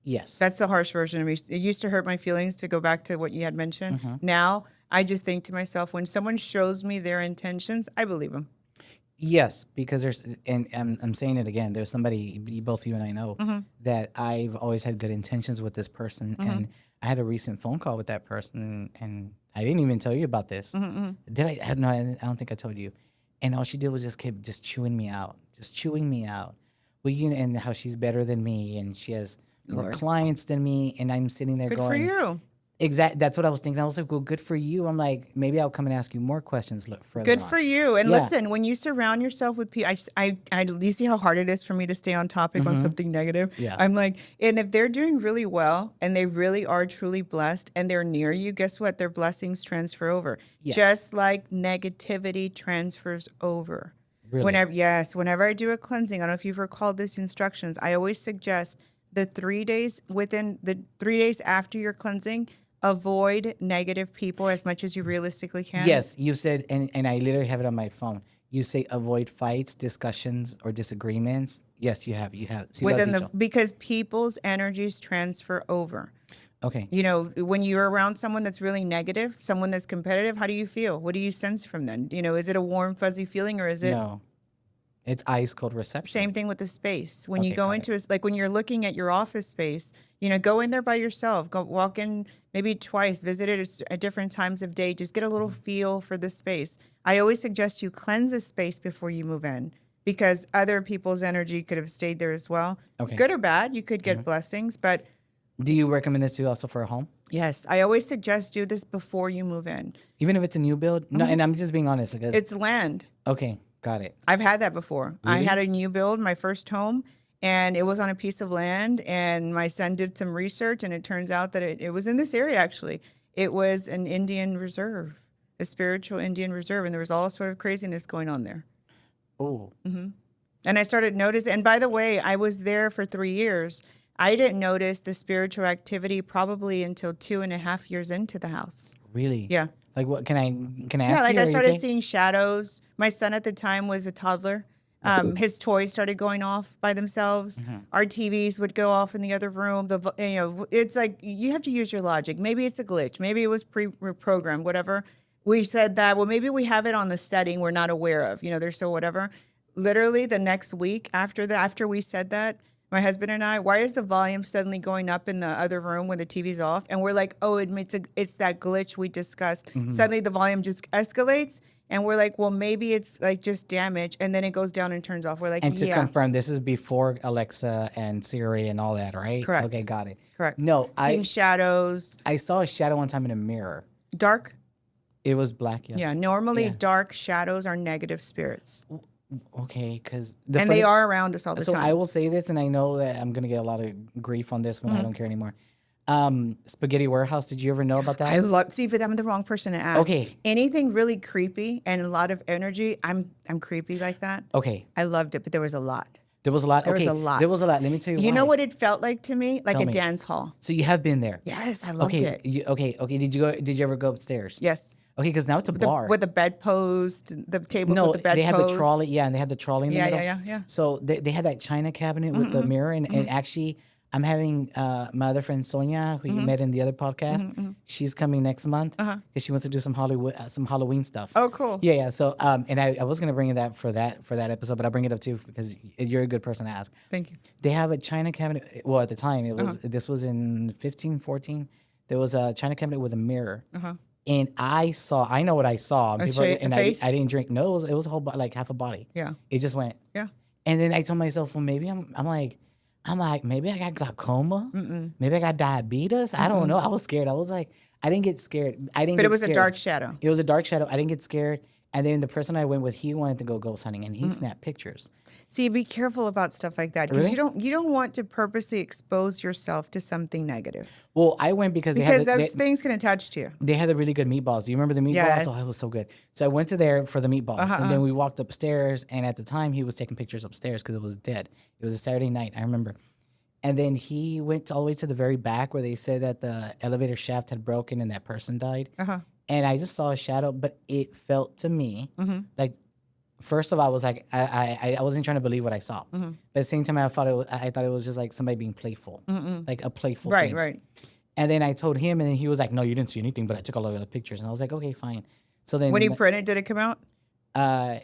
Yes. That's the harsh version of me. It used to hurt my feelings to go back to what you had mentioned. Now, I just think to myself, when someone shows me their intentions, I believe them. Yes, because there's, and I'm saying it again, there's somebody, both you and I know, that I've always had good intentions with this person. And I had a recent phone call with that person, and I didn't even tell you about this. Did I? No, I don't think I told you. And all she did was just keep just chewing me out. Well, and how she's better than me, and she has more clients than me, and I'm sitting there Good going, for you. Exactly. That's what I was thinking. I was like, well, good for you. I'm like, maybe I'll come and ask you more questions further Good on. for you. And Yeah. listen, when you surround yourself with people, you see how hard it is for me to stay on topic on something negative. Yeah. I'm like, and if they're doing really well and they really are truly blessed and they're near you, guess what? Their blessings transfer over. Yes. Just like negativity transfers over. Really? Whenever I do a cleansing, I don't know if you've recalled these instructions, I always suggest within the 3 days after your cleansing, avoid negative people as much as you realistically can. Yes, you said, and I literally have it on my phone. You say avoid fights, discussions, or disagreements. Yes, you have. Sí lo has dicho. Because people's energies transfer over. Okay. You know, when you're around someone that's really negative, someone that's competitive, how do you feel? What do you sense from them? You know, is it a warm, fuzzy feeling or is it? No. It's ice cold reception. Same thing with the space. When you Okay, go got into like when you're looking at your office space, you know, go in there by yourself. Go walk in maybe twice, visit it at different times of day. Just get a little feel for the space. I always suggest you cleanse a space before you move in because other people's energy could have stayed there as well. Okay. Good or bad, you could get blessings, but Do you recommend this too also for a home? yes, I always suggest do this before you move in. Even if it's a new build? No, and I'm just being honest. Because, It's land. okay, got it. I've had that before. I had a new build, my first home, and it was on a piece of land. And my son did some research, and it turns out that it was in this area, actually. It was an Indian reserve, a spiritual Indian reserve, and there was all sort of craziness going on there. Oh. And I started noticing, and by the way, I was there for 3 years. I didn't notice the spiritual activity probably until 2.5 years into the house. Really? Yeah. Like what? Can I ask you? Yeah, like Are I you started okay? seeing shadows. My son at the time was a toddler. His toys started going off by themselves. Our TVs would go off in the other room. It's like you have to use your logic. Maybe it's a glitch. Maybe it was pre-programmed. Whatever. We said that. Well, maybe we have it on the setting we're not aware of. You know, there's so whatever. Literally the next week after we said that, my husband and I, why is the volume suddenly going up in the other room when the TV's off? And we're like, oh, it's that glitch we discussed. Suddenly the volume just escalates. And we're like, well, maybe it's like just damage. And then it goes down and turns off. We're like, And to yeah. confirm, this is before Alexa and Siri and all that, right? Correct. Okay, got it. Correct. No, Seeing shadows. I saw a shadow one time in a mirror. Dark? It was black, yes. Yeah. Normally Yeah. dark shadows are negative spirits. Okay, because They are around us all the So time. I will say this, and I know that I'm gonna get a lot of grief on this when I don't care anymore. Spaghetti Warehouse. Did you ever know about that? See, but I'm the wrong person to ask. Okay. Anything really creepy and a lot of energy, I'm creepy like that. Okay, I loved it, but there was a lot. there was a lot. There was okay, a lot. There was a lot. Let me tell you. You why. know what it felt like to me? Like Tell a me. dance hall. So you have been there. Yes, I loved Okay. it. Okay. Did you ever go upstairs? Yes. Okay, because now it's a bar. With the bedpost, the tables No, with the bedpost. they had the trolley. Yeah, and they had the trolley in the Yeah, middle. yeah. So they had that china cabinet with the mirror, and actually, I'm having my other friend Sonia, who you met in the other podcast. She's coming next month because she wants to do some Halloween stuff. Oh, cool. Yeah. So and I was gonna bring that for that episode, but I'll bring it up too because you're a good person to ask. Thank you. They have a china cabinet. Well, at the time it was this was in 15, 14. There was a china cabinet with a mirror. And I know what I saw. And face? I didn't drink. No, it was a whole like half a body. Yeah. It just went. Yeah. And then I told myself, well, maybe I'm like, maybe I got glaucoma. Maybe I got diabetes. I don't know. I was scared. I was like, I didn't get scared. But it was a dark shadow. It was a dark shadow. I didn't get scared. And then the person I went with, he wanted to go ghost hunting, and he snapped pictures. See, be careful about stuff like that because Really? you don't want to purposely expose yourself to something negative Well, I went because those things can attach to you. they had the really good meatballs. Do you remember the meatballs? Yes. Oh, it was so good. So I went to there for the meatballs, and then we walked upstairs. And at the time, he was taking pictures upstairs because it was dead. It was a Saturday night. I remember. And then he went all the way to the very back where they said that the elevator shaft had broken and that person died. And I just saw a shadow, but it felt to me like, first of all, I was like, I wasn't trying to believe what I saw. But at the same time, I thought it was just like somebody being playful, like a playful thing. Right. And then I told him, and then he was like, "No, you didn't see anything, but I took all of the pictures." And I was like, "Okay, fine." So then When he printed, did it come out?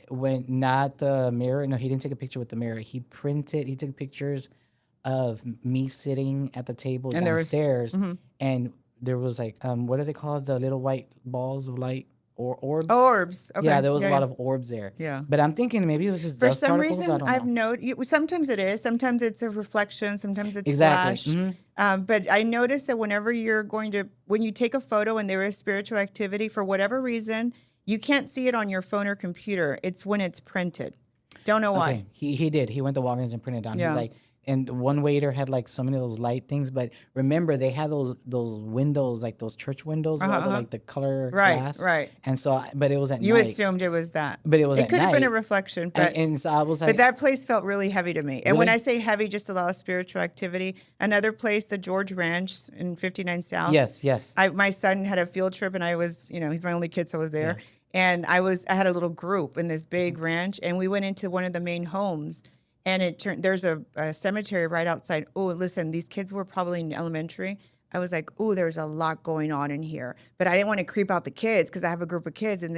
when not the mirror, no, he didn't take a picture with the mirror. He took pictures of me sitting at the table And downstairs, and there was like, what are they called? The little white balls of light or orbs? Orbs. Okay. Yeah, there was a lot of orbs there. Yeah. But I'm thinking maybe it was just For dust some particles. reason, I don't I've know. noted. Sometimes it is. Sometimes it's a reflection. Sometimes it's Exactly. flash. But I noticed that whenever when you take a photo and there is spiritual activity, for whatever reason, you can't see it on your phone or computer. It's when it's printed. Don't know why. Okay, he did. He went to Walgreens and printed it on. Yeah. He's like, and one waiter had like so many of those light things, but remember they had those windows, like those church windows, with all the, like the color glass. Right. And so, but it was at You night. assumed it was that. But it was It at could have been a night. reflection. But, And so I was like, but that place felt really heavy to me. And when Really? I say heavy, just a lot of spiritual activity. Another place, the George Ranch in 59 South. yes. My son had a field trip, and I was, he's my only kid, so I was there. And I had a little group in this big ranch, and we went into one of the main homes, and there's a cemetery right outside. Oh, listen, these kids were probably in elementary. I was like, oh, there's a lot going on in here, but I didn't want to creep out the kids because I have a group of kids, and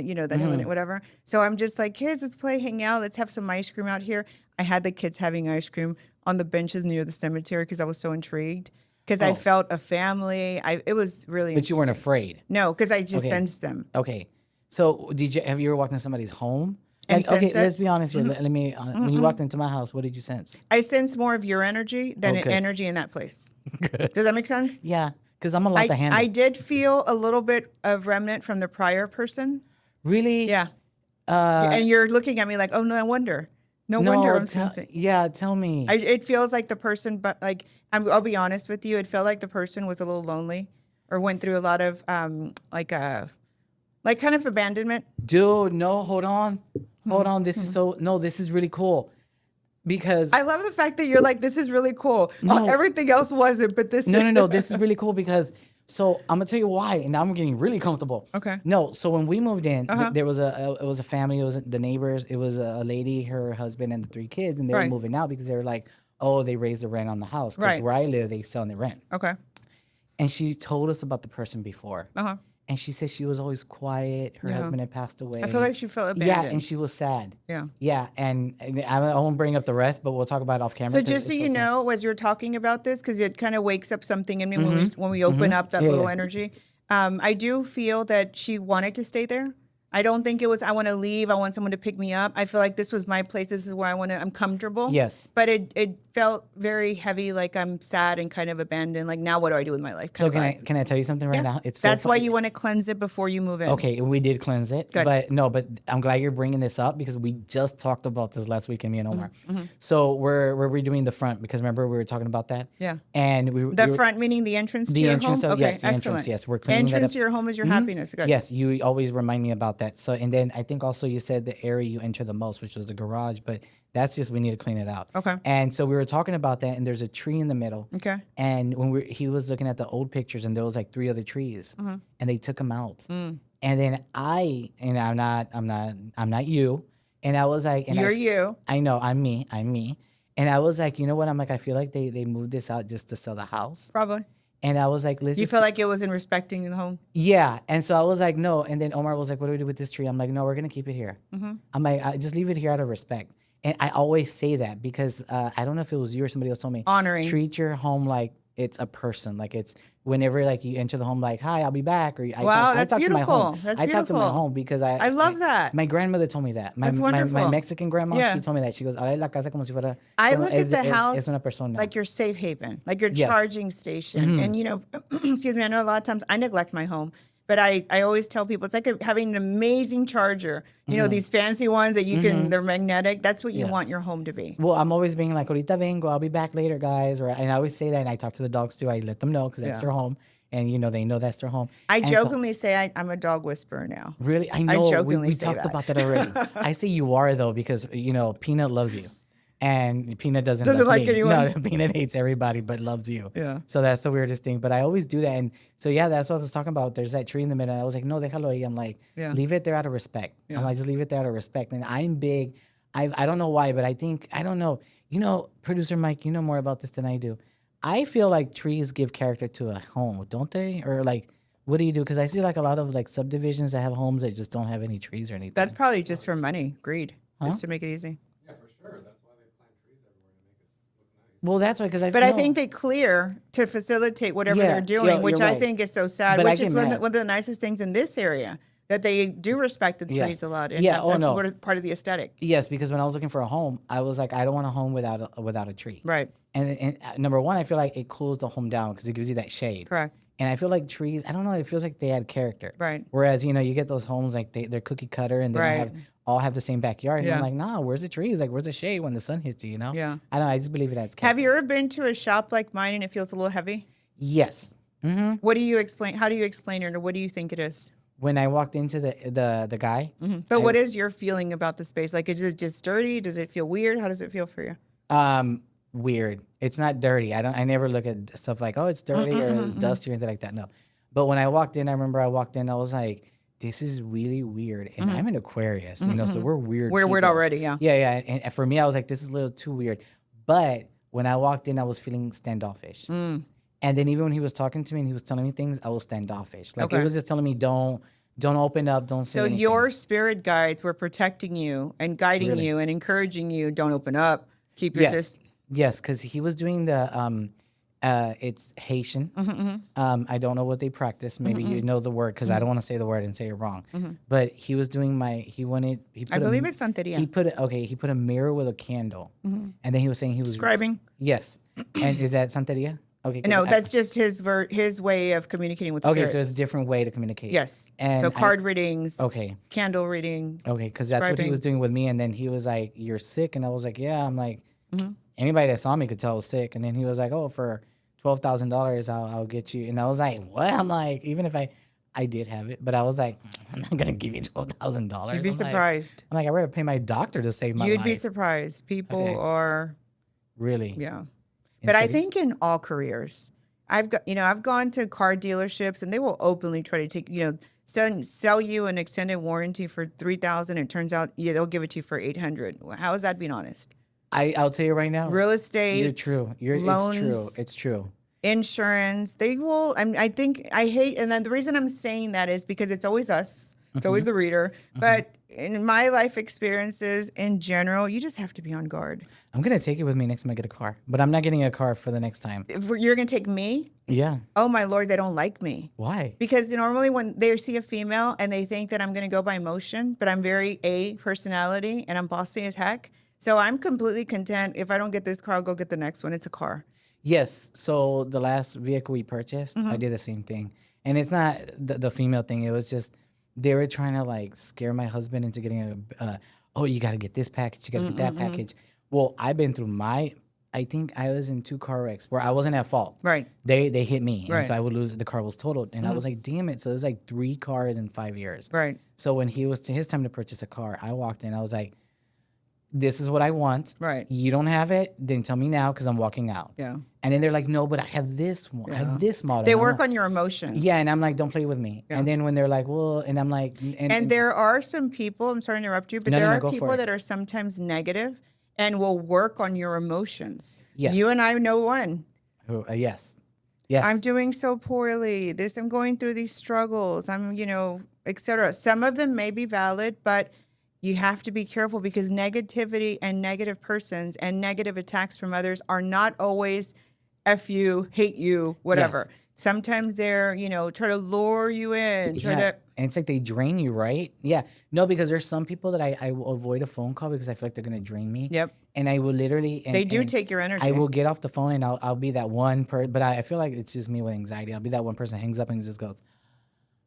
whatever. So I'm just like, kids, let's play, hang out, let's have some ice cream out here. I had the kids having ice cream on the benches near the cemetery because I was so intrigued. Because I felt a family. It was really. But you weren't interesting. afraid. No, because I just Okay. sensed them. Okay. So have you ever walked in somebody's home? And Like, okay, sense it? let's be honest here. Let me. When you walked into my house, what did you sense? I sense more of your energy than Okay. energy in that place. Does that make sense? Yeah, because I'm a lot to handle. I did feel a little bit of remnant from the prior person. Really? Yeah. And you're looking at me like, oh, no wonder. No wonder I'm sensing. Yeah, tell me. It feels like the person, but like, I'll be honest with you, it felt like the person was a little lonely or went through a lot of like kind of abandonment. Dude, no, hold on. This is really cool. Because I love the fact that you're like, this is really cool. No. Oh, everything else wasn't, but this no, this is really cool because so I'm gonna tell you why, and now I'm getting really comfortable. Okay. No, so when we moved in, there was it was a family. It was the neighbors. It was a lady, her husband, and the 3 kids, and they were Right. moving out because they were like, oh, they raised the rent on the house. Because Right. where I live, they sell the rent. Okay. And she told us about the person before. And she said she was always quiet. Her husband had passed away. I feel like she felt abandoned. Yeah, and she was sad. Yeah. Yeah, and I won't bring up the rest, but we'll talk about it off camera. So 'cause just so it's you sad. know, as you're talking about this, because it kind of wakes up something in me Mm-hmm. when we open up that Yeah, little yeah. energy. I do feel that she wanted to stay there. I don't think it was, I want to leave. I want someone to pick me up. I feel like this was my place. This is where I'm comfortable. Yes. But it felt very heavy, like I'm sad and kind of abandoned. Like, now what do I do with my life? So kind of can I tell you something right Yeah. now? It's so That's why funny. you want to cleanse it before you move in. Okay, we did cleanse it, Good. but I'm glad you're bringing this up because we just talked about this last week, me and Omar. Mm-hmm. So we're redoing the front because remember we were talking about that. Yeah. And The front, meaning the entrance to The your entrance, home? oh, Okay, yes, the entrance, excellent. yes, we're cleaning that entrance up. to your home is your happiness. Good. Yes, you always remind me about that. So and then I think also you said the area you enter the most, which was the garage, but that's just we need to clean it out. Okay. And so we were talking about that, and there's a tree in the middle. Okay. And when he was looking at the old pictures, and there was like 3 other trees, Mm-hmm. and they took them out. Mm. And then I'm not you, and I was like, and You're you. I know I'm me, and I was like, you know what? I'm like, I feel like they moved this out just to sell the house, Probably. and I was like, let's You just feel like it was in respecting the home? yeah, and so I was like, no. And then Omar was like, what do we do with this tree? I'm like, no, we're gonna keep it here. Mm-hmm. I'm like, just leave it here out of respect. And I always say that because I don't know if it was you or somebody else told me. Honoring. Treat your home like it's a person. Like it's whenever like you enter the home, like, hi, I'll be back. Or Wow, that's talk to my home. beautiful. That's I talk to my beautiful. home because I love that. My grandmother told me that. That's My wonderful. Mexican grandma, Yeah. she told me that. She goes, "Ay, la casa como si fuera." I como look es- at the es- house es una persona. like your safe haven, like your Yes. Mm-hmm. charging station. And, excuse me, I know a lot of times I neglect my home, but I always tell people it's like having an amazing charger. You know, these fancy ones that you can, they're magnetic. That's what you Mm-hmm. Yeah. want your home to be. Well, I'm always being like, ahorita vengo, I'll be back later, guys. Or, and I always say that, and I talk to the dogs too. I let them know because that's Yeah. their home. And, they know that's their home. I And so- jokingly say I'm a dog whisperer now. Really? I know. jokingly we say talked that. about that already. I say you are, though, because, Peanut loves you. And Peanut doesn't Doesn't love like me. anyone. No, Peanut hates everybody but loves you. Yeah. So that's the weirdest thing. But I always do that. And so yeah, that's what I was talking about. There's that tree in the middle. I was like, no, déjalo ahí. I'm like, Yeah. leave it there out of respect. Yeah. I'm like, just leave it there out of respect. And I'm big. I don't know why, but I think I don't know. You know, producer Mike, you know more about this than I do. I feel like trees give character to a home, don't they? Or like, what do you do? Because I see like a lot of like subdivisions that have homes that just don't have any trees or anything. That's probably just for money, greed, just to make it easy. Yeah, for sure. That's why they plant trees everywhere to make it look nice. Well, that's why because But I think they clear to facilitate whatever Yeah, they're doing, you're which I right. think is so sad. But I Which is get mad. one of the nicest things in this area, that they do respect the Yeah. trees a lot. And Yeah, that's no. part of the aesthetic. Yes, because when I was looking for a home, I was like, I don't want a home without a tree. Right. And number one, I feel like it cools the home down because it gives you that shade. Correct. And I feel like trees, I don't know, it feels like they add character. Right. Whereas, you know, you get those homes like they're cookie cutter and they Right. don't all have the same backyard. And Yeah. I'm like, nah, where's the trees? Like, where's the shade when the sun hits you, you know? Yeah. I don't know. I just believe it adds character. Have you ever been to a shop like mine and it feels a little heavy? Yes. Mm-hmm. What do you explain? How do you explain it, or what do you think it is? When I walked into the guy, But what is your feeling about the space? Like, is it just dirty? Does it feel weird? How does it feel for you? weird. It's not dirty. I never look at stuff like, oh, it's dirty or it's dusty or anything like that. No. But when I walked in, I remember I walked in, I was like, this is really weird. And I'm an Aquarius, you know, so we're weird. We're weird people. already, yeah. Yeah, yeah. And for me, I was like, this is a little too weird. But when I walked in, I was feeling standoffish. And then even when he was talking to me and he was telling me things, I was standoffish. Like Okay. it was just telling me, don't open up, don't say So anything. your spirit guides were protecting you and guiding Really? you and encouraging you. Don't open up. Keep your Yes, yes, because he was doing the it's Haitian. I don't know what they practice. Maybe you know the word because I don't want to say the word and say it wrong. But he was doing he put I believe it's Santeria. He put a mirror with a candle, and then he was saying he was Scribing? Yes, and is that Santeria? Okay, 'cause No, I- that's just his way of communicating with spirit. okay. So it's a different way to communicate. Yes. and So card readings, Okay, candle reading. okay, because that's what he Scribing. was doing with me, and then he was like, "You're sick," and I was like, "Yeah." I'm like, anybody that saw me could tell I was sick, and then he was like, "Oh, for $12,000, I'll get you," and I was like, "What?" I'm like, even if I did have it, but I was like, I'm not gonna give you $12,000. You'd be surprised. I'm like, I'd rather pay my doctor to save my You'd life. be surprised. People Okay. are, Really? yeah. In But I city? think in all careers, I've gone to car dealerships and they will openly try to take, sell you an extended warranty for $3,000. It turns out, they'll give it to you for $800. How is that being honest? I'll tell you right now. Real estate, You're true. loans, It's true. It's true. insurance, they will. I think I hate, and then the reason I'm saying that is because it's always us. It's always the reader. But in my life experiences in general, you just have to be on guard. I'm gonna take it with me next time I get a car, but I'm not getting a car for the next time. If you're going to take me, Yeah. oh my Lord, they don't like me. Why? Because normally when they see a female and they think that I'm going to go by emotion, but I'm very A personality and I'm bossy as heck. So I'm completely content. If I don't get this car, I'll go get the next one. It's a car. Yes. So the last vehicle we purchased, I did the same thing, and it's not the female thing. It was just they were trying to like scare my husband into getting oh, you got to get this package, you got to get that package. Well, I've been through I think I was in 2 car wrecks where I wasn't at fault. Right. They hit me, and Right. so I would lose. The car was totaled, and I was like, damn it. So it was like 3 cars in 5 years. Right. So when he was his time to purchase a car, I walked in. I was like, this is what I want. Right. You don't have it, then tell me now because I'm walking out. Yeah. And then they're like, no, but I have this one. I have this model. They And I'm work like, on your emotions. yeah, and I'm like, don't play with me. Yeah. And then when they're like, well, and I'm like, And there are some people, I'm sorry to interrupt you, but No, there no, no, are go for people it. that are sometimes negative and will work on your emotions. Yes. You and I know one. Yes. Yes. I'm doing so poorly. I'm going through these struggles. Et cetera. Some of them may be valid, but you have to be careful because negativity and negative persons and negative attacks from others are not always F you, hate you, whatever. Yes. Sometimes they're, try to lure you in. Yeah. And it's like they drain you, right? Yeah. No, because there's some people that I will avoid a phone call because I feel like they're going to drain me. Yep. And I will literally. They do and take your energy. I will get off the phone and I'll be that one person. But I feel like it's just me with anxiety. I'll be that one person that hangs up and just goes,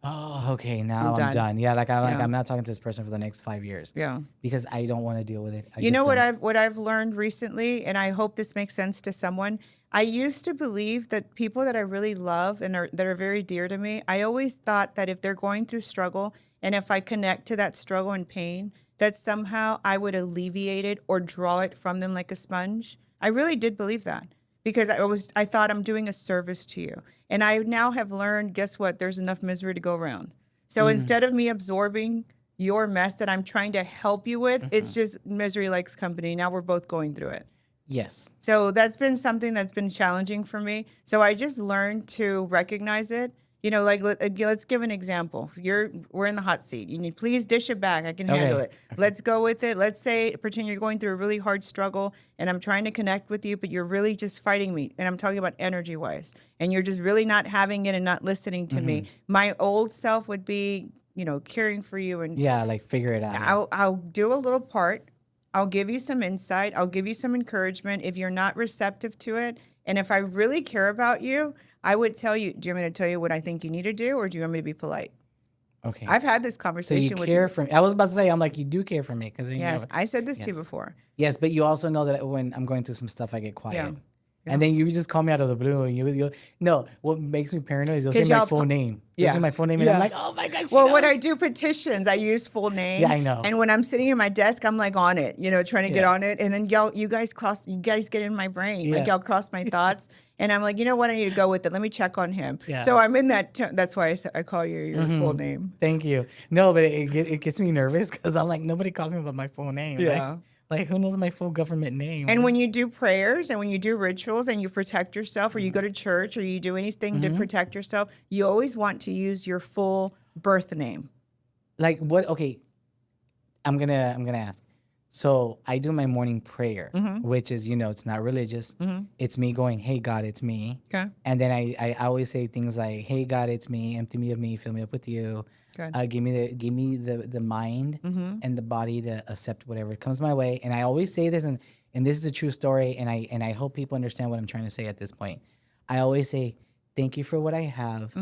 oh, okay, now I'm done. Yeah, I'm not talking to this person for the next 5 years. Yeah. Because I don't want to deal with it. You know what I've learned recently, and I hope this makes sense to someone. I used to believe that people that I really love and that are very dear to me, I always thought that if they're going through struggle and if I connect to that struggle and pain, that somehow I would alleviate it or draw it from them like a sponge. I really did believe that because I thought I'm doing a service to you. And I now have learned, guess what? There's enough misery to go around. So instead of me absorbing your mess that I'm trying to help you with, it's just misery likes company. Now we're both going through it. Yes. So that's been something that's been challenging for me. So I just learned to recognize it. You know, like let's give an example. We're in the hot seat. You need please dish it back. I can handle it. Let's go with it. Let's say pretend you're going through a really hard struggle and I'm trying to connect with you, but you're really just fighting me. And I'm talking about energy wise. And you're just really not having it and not listening to me. My old self would be, you know, caring for you and Yeah, like figure it out. I'll do a little part. I'll give you some insight. I'll give you some encouragement. If you're not receptive to it, and if I really care about you, I would tell you, do you want me to tell you what I think you need to do, or do you want me to be polite? Okay. I've had this So conversation you with care you. for me. I was about to say, I'm like, you do care for me. Cause Yes, I said this to you before. Yes, but you also know that when I'm going through some stuff, I get quiet. Yeah. And then you just call me out of the blue and you no, what makes me paranoid is you'll say 'Cause my y'all full name. You'll Yeah. say my full name and Yeah. I'm like, oh my God, she Well, when knows. I do petitions, I use full name. Yeah, I know. And when I'm sitting at my desk, I'm like on it, you know, trying to get Yeah. on it. And then you guys get in my brain. Like Yeah. y'all cross my thoughts. And I'm like, you know what? I need to go with it. Let me check on him. Yeah. So I'm in that. That's why I call you your full name. Thank you. No, but it gets me nervous because I'm like, nobody calls me by my full name. Yeah. Like who knows my full government name? And when you do prayers and when you do rituals and you protect yourself or you go to church or you do anything to protect yourself, you always want to use your full birth name. Like what? Okay, I'm gonna ask. So I do my morning prayer, which is it's not religious. It's me going, "Hey God, it's me." Okay. And then I always say things like, "Hey God, it's me. Empty me of me. Fill me up with you. Good. Give me the mind and the body to accept whatever comes my way." And I always say this, and this is a true story. And I hope people understand what I'm trying to say at this point. I always say, "Thank you for what I have.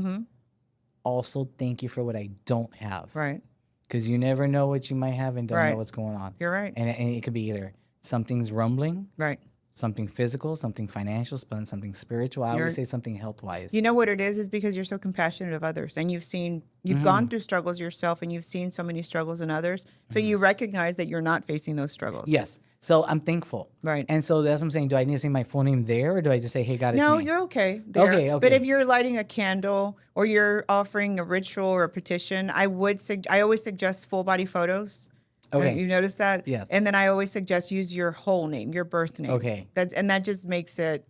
Also, thank you for what I don't have." Right. Because you never know what you might have and don't Right. know what's going on. You're right. And it could be either something's rumbling, Right. something physical, something financial, something spiritual. I always say something health wise. You know what it is because you're so compassionate of others and you've gone through struggles yourself and you've seen so many struggles in others. So you recognize that you're not facing those struggles. Yes. So I'm thankful. Right. And so that's what I'm saying. Do I need to say my full name there or do I just say, "Hey, God, it's No, me"? you're okay. There. Okay, But okay. if you're lighting a candle or you're offering a ritual or a petition, I always suggest full body photos. Okay. You notice that? Yes. And then I always suggest use your whole name, your birth name. Okay. That just makes it,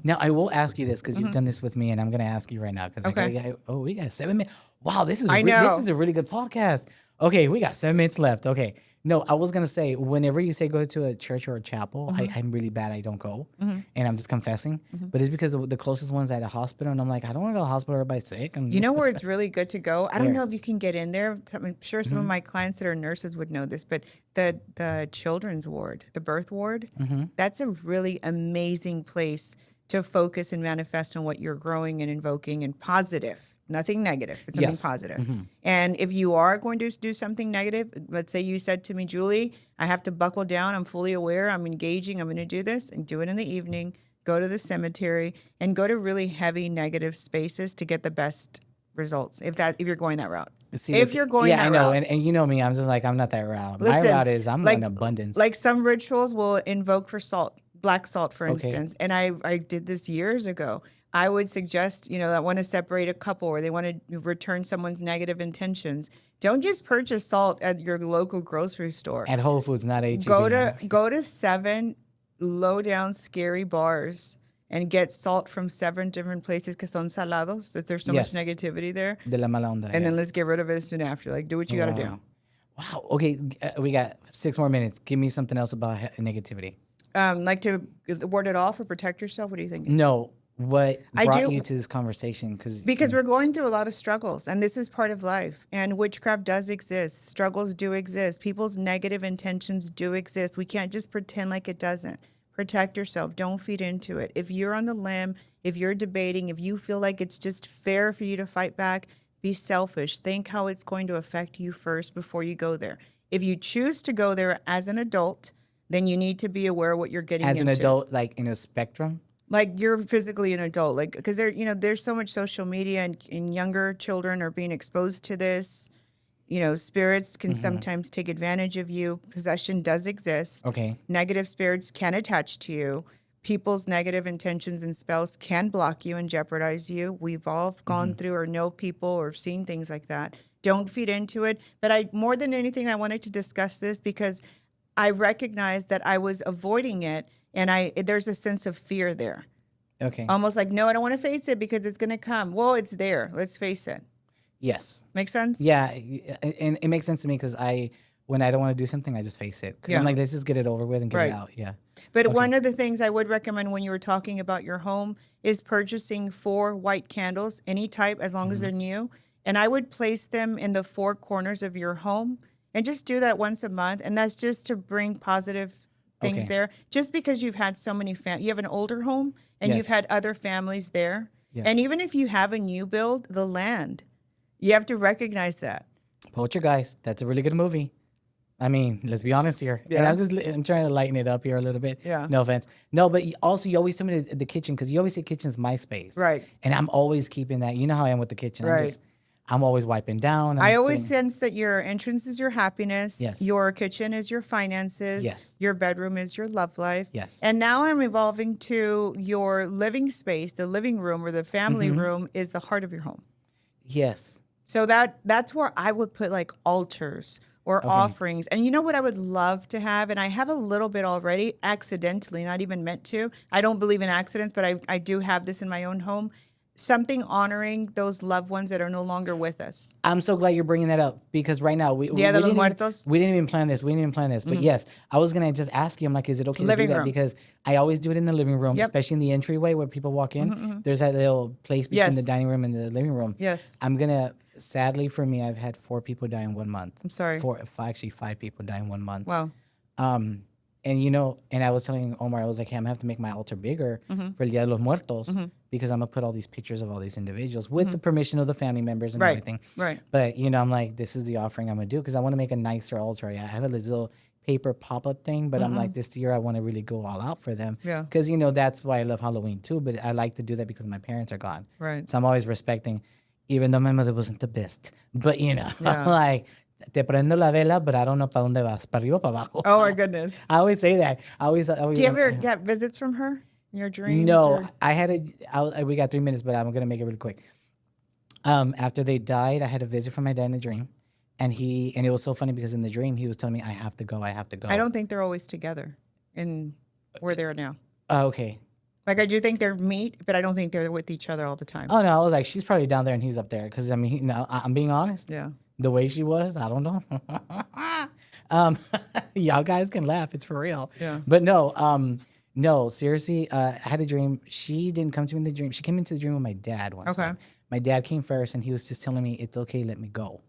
Now, I will ask you this because you've done this with me and I'm going to ask you right now because Okay. we got 7 minutes. Wow, this is I this know. is a really good podcast. Okay, we got 7 minutes left. Okay. No, I was going to say, whenever you say go to a church or a chapel, I'm really bad. I don't go. And I'm just confessing. But it's because the closest one's at a hospital. And I'm like, I don't want to go to the hospital. Everybody's sick. You know where it's really good to go? I don't Where? know if you can get in there. I'm sure some of my clients that are nurses would know this, but the children's ward, the birth ward, that's a really amazing place to focus and manifest on what you're growing and invoking and positive, nothing negative. It's something Yes. positive. And if you are going to do something negative, let's say you said to me, "Julie, I have to buckle down. I'm fully aware. I'm engaging. I'm going to do this," and do it in the evening. Go to the cemetery and go to really heavy negative spaces to get the best results. If you're going that route. See, If you're going yeah, that I know. route. And you know me, I'm just like, I'm not that route. My Listen, route is I'm like- in abundance. Like some rituals will invoke for salt, black salt, for Okay. instance. And I did this years ago. I would suggest, that want to separate a couple or they want to return someone's negative intentions. Don't just purchase salt at your local grocery store. At Whole Foods, not HEB. Go to 7 low down scary bars and get salt from 7 different places que son salados, that there's so Yes. much negativity there. De la mala onda. And then let's get rid of it soon after. Like, do what you got to do. Wow. Okay, we got 6 more minutes. Give me something else about negativity. Like to ward it off or protect yourself? What do you think? No, what I brought do- you to this conversation? Because we're going through a lot of struggles, and this is part of life. And witchcraft does exist. Struggles do exist. People's negative intentions do exist. We can't just pretend like it doesn't. Protect yourself. Don't feed into it. If you're on the limb, if you're debating, if you feel like it's just fair for you to fight back, be selfish. Think how it's going to affect you first before you go there. If you choose to go there as an adult, then you need to be aware of what you're getting as into. an adult, like in a spectrum. Like you're physically an adult, like because there's so much social media and younger children are being exposed to this, Spirits can sometimes take advantage of you. Possession does exist. Okay. Negative spirits can attach to you. People's negative intentions and spells can block you and jeopardize you. We've all gone through or know people or seen things like that. Don't feed into it. But more than anything, I wanted to discuss this because I recognized that I was avoiding it, and there's a sense of fear there. Okay. Almost like, no, I don't want to face it because it's going to come. Well, it's there. Let's face it. Yes. Make sense? Yeah, and it makes sense to me because when I don't want to do something, I just face it because I'm like, let's just get it over with and get it out. Yeah. But one of the things I would recommend when you were talking about your home is purchasing 4 white candles, any type, as long as they're new. And I would place them in the 4 corners of your home and just do that once a month. And that's just to bring positive things there. Just because you've had so many you have an older home and you've had other families there. Yes. And even if you have a new build, the land, you have to recognize that. Poltergeist, that's a really good movie. I mean, let's be honest here. Yeah. And I'm trying to lighten it up here a little bit. Yeah. No offense. No, but you always tell me the kitchen because you always say kitchen's my space. Right. And I'm always keeping that. You know how I am with the kitchen. Right. I'm always wiping down. I always sense that your entrance is your happiness. Yes. Your kitchen is your finances. Yes. Your bedroom is your love life. Yes. And now I'm evolving to your living space, the living room or the family room is the heart of your home. Yes. So that's where I would put like altars or offerings. And you know what I would love to have? And I have a little bit already, accidentally, not even meant to. I don't believe in accidents, but I do have this in my own home. Something honoring those loved ones that are no longer with us. I'm so glad you're bringing that up because right now we Dia de los didn't Muertos. we didn't even plan this. But yes, I was gonna just ask you. I'm like, is it okay Living to do that? room. Because I always do it in the living room, Yep. especially in the entryway where people walk in. There's that little place between Yes. the dining room and the living room. Yes. I'm gonna. Sadly for me, I've had 4 people die in 1 month. I'm sorry. Actually 5 people die in 1 month. Wow. And I was telling Omar, I was like, hey, I'm gonna have to make my altar bigger for El Dia de los Muertos because I'm gonna put all these pictures of all these individuals with the permission of the family members and Right. everything. Right. But I'm like, this is the offering I'm gonna do because I want to make a nicer altar. I have a little paper pop-up thing, but I'm like, this year I want to really go all out for them. Yeah. Because that's why I love Halloween too. But I like to do that because my parents are gone. Right. So I'm always respecting, even though my mother wasn't the best. But Yeah. I'm like, te prendo la vela, but I don't know para dónde vas, para arriba, para abajo. Oh my goodness. I always say that. I always. Do you ever get visits from her in your dreams? No, or- I had we got 3 minutes, but I'm gonna make it really quick. After they died, I had a visit from my dad in a dream, and it was so funny because in the dream he was telling me, I have to go. I don't think they're always together in where they're now. Oh, okay. Like I do think they're meet, but I don't think they're with each other all the time. Oh no, I was like, she's probably down there and he's up there. Because I mean, I'm being honest. Yeah. The way she was, I don't know. Y'all guys can laugh. It's for real. Yeah. But no, seriously, I had a dream. She didn't come to me in the dream. She came into the dream with my dad one time. My dad came first and he was just telling me, it's okay, let me go.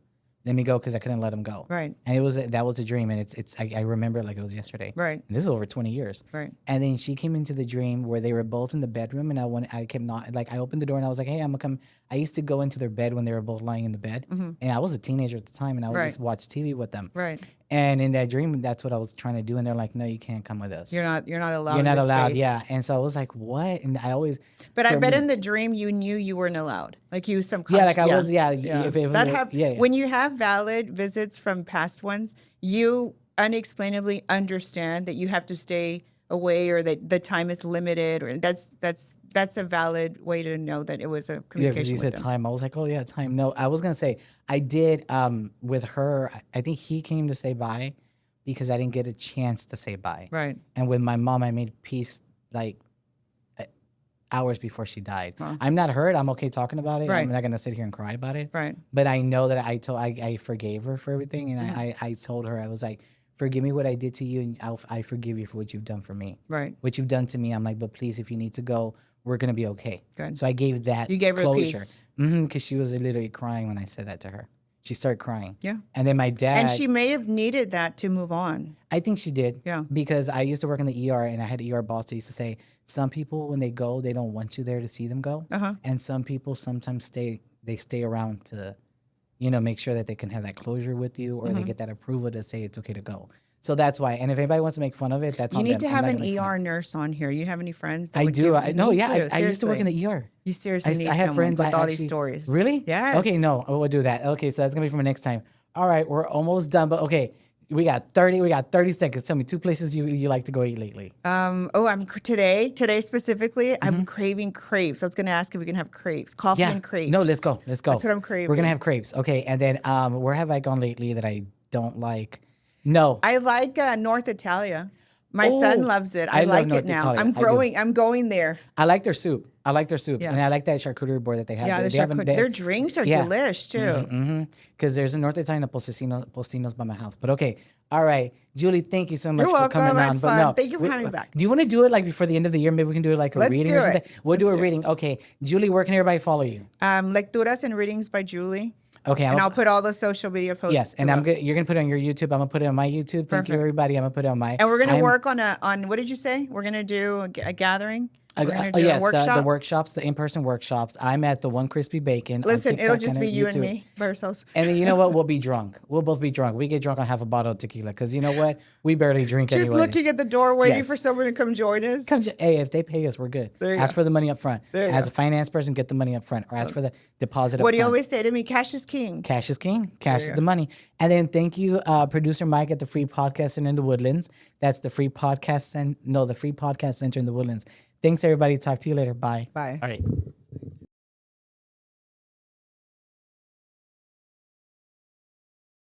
Let me go because I couldn't let him go. Right. And that was a dream. And I remember it like it was yesterday. Right. And this is over 20 years. Right. And then she came into the dream where they were both in the bedroom, and I kept not like I opened the door and I was like, hey, I'm gonna come. I used to go into their bed when they were both lying in the bed, and I was a teenager at the time, and I would just watch TV with them. Right. And in that dream, that's what I was trying to do, and they're like, no, you can't come with us. You're not allowed. You're not in this allowed. space. Yeah. And so I was like, what? And I always. But I for bet me- in the dream you knew you weren't allowed. Like you subconsciously. Yeah, like I was. Yeah. If When you have valid visits from past ones, you unexplainably understand that you have to stay away or that the time is limited, or that's a valid way to know that it was a Yeah, communication. because you with said them. time. I was like, oh yeah, time. No, I was gonna say I did with her. I think he came to say bye because I didn't get a chance to say bye. Right. And with my mom, I made peace like hours before she died. I'm not hurt. I'm okay talking about it. Right. I'm not gonna sit here and cry about it. Right. But I know that I forgave her for everything, and I told her, I was like, forgive me what I did to you, and I forgive you for what you've done for me. Right. What you've done to me, I'm like, but please, if you need to go, we're gonna be okay. Good. So I gave that. You gave her closure. peace. Because she was literally crying when I said that to her. She started crying. Yeah. And then my dad. And she may have needed that to move on. I think she did. Yeah. Because I used to work in the ER, and I had an ER boss that used to say, some people, when they go, they don't want you there to see them go. Uh-huh. And some people sometimes stay around to, make sure that they can have that closure with you, or they get that approval to say it's okay to go. So that's why. And if anybody wants to make fun of it, that's You on need them. to I'm have not an gonna make fun ER of it. nurse on here. You have any friends? That I would do. give- I you used to work in seriously. the ER. You seriously need I have someone friends with I all actually, these stories. Really? Yes. Okay, no, we'll do that. Okay, so that's gonna be for my next time. All right, we're almost done. But okay, we got 30 seconds. Tell me 2 places you like to go eat lately. Today specifically, I'm craving crepes. I was going to ask if we can have crepes, coffee and crepes. No, let's go. Let's go. That's what I'm craving. We're gonna have crepes. Okay, and then where have I gone lately that I don't like? No. I like North Italia. My son loves it. I love like North it now. Italia. I'm I do. growing. I'm going there. I like their soup. Yeah. And I like that charcuterie board that they have. Yeah, their drinks are delish too. Because there's a North Italian Postinos by my house. But okay, all right, Julie, thank you so much You're for welcome. coming I had on. But fun. no, Thank you for having me back. Do you want to do it like before the end of the year? Maybe we can do it like a Let's reading do or something. it. We'll do Let's a do it. reading. Okay, Julie, where can everybody follow you? Lecturas and readings by Julie. Okay, And I'll put all the social media posts. yes, and below. you're gonna put it on your YouTube. I'm gonna put it on my YouTube. Thank you, Perfect. everybody. I'm gonna put it on my. And we're gonna I'm- work on what did you say? We're gonna do a gathering. We're gonna do yes, a workshop. the workshops, the in-person workshops. I'm at the One Crispy Bacon. on Listen, it'll TikTok just and be you and YouTube. me by ourselves. And then you know what? We'll be drunk. We'll both be drunk. We get drunk on half a bottle of tequila because you know what? We barely drink Just anyways. looking at the door, waiting Yes. for someone to come join us. Hey, if they pay us, we're good. There you Ask go. for the money up front. There you As go. a finance person, get the money up front, or ask for the deposit up What do you front. always say to me? Cash is king. Cash is king. Cash is you the money. And then thank you, producer Mike at the Free Podcast Center in the Woodlands. That's the Free Podcast the Free Podcast Center in the Woodlands. Thanks, everybody. Talk to you later. Bye. Bye. All right.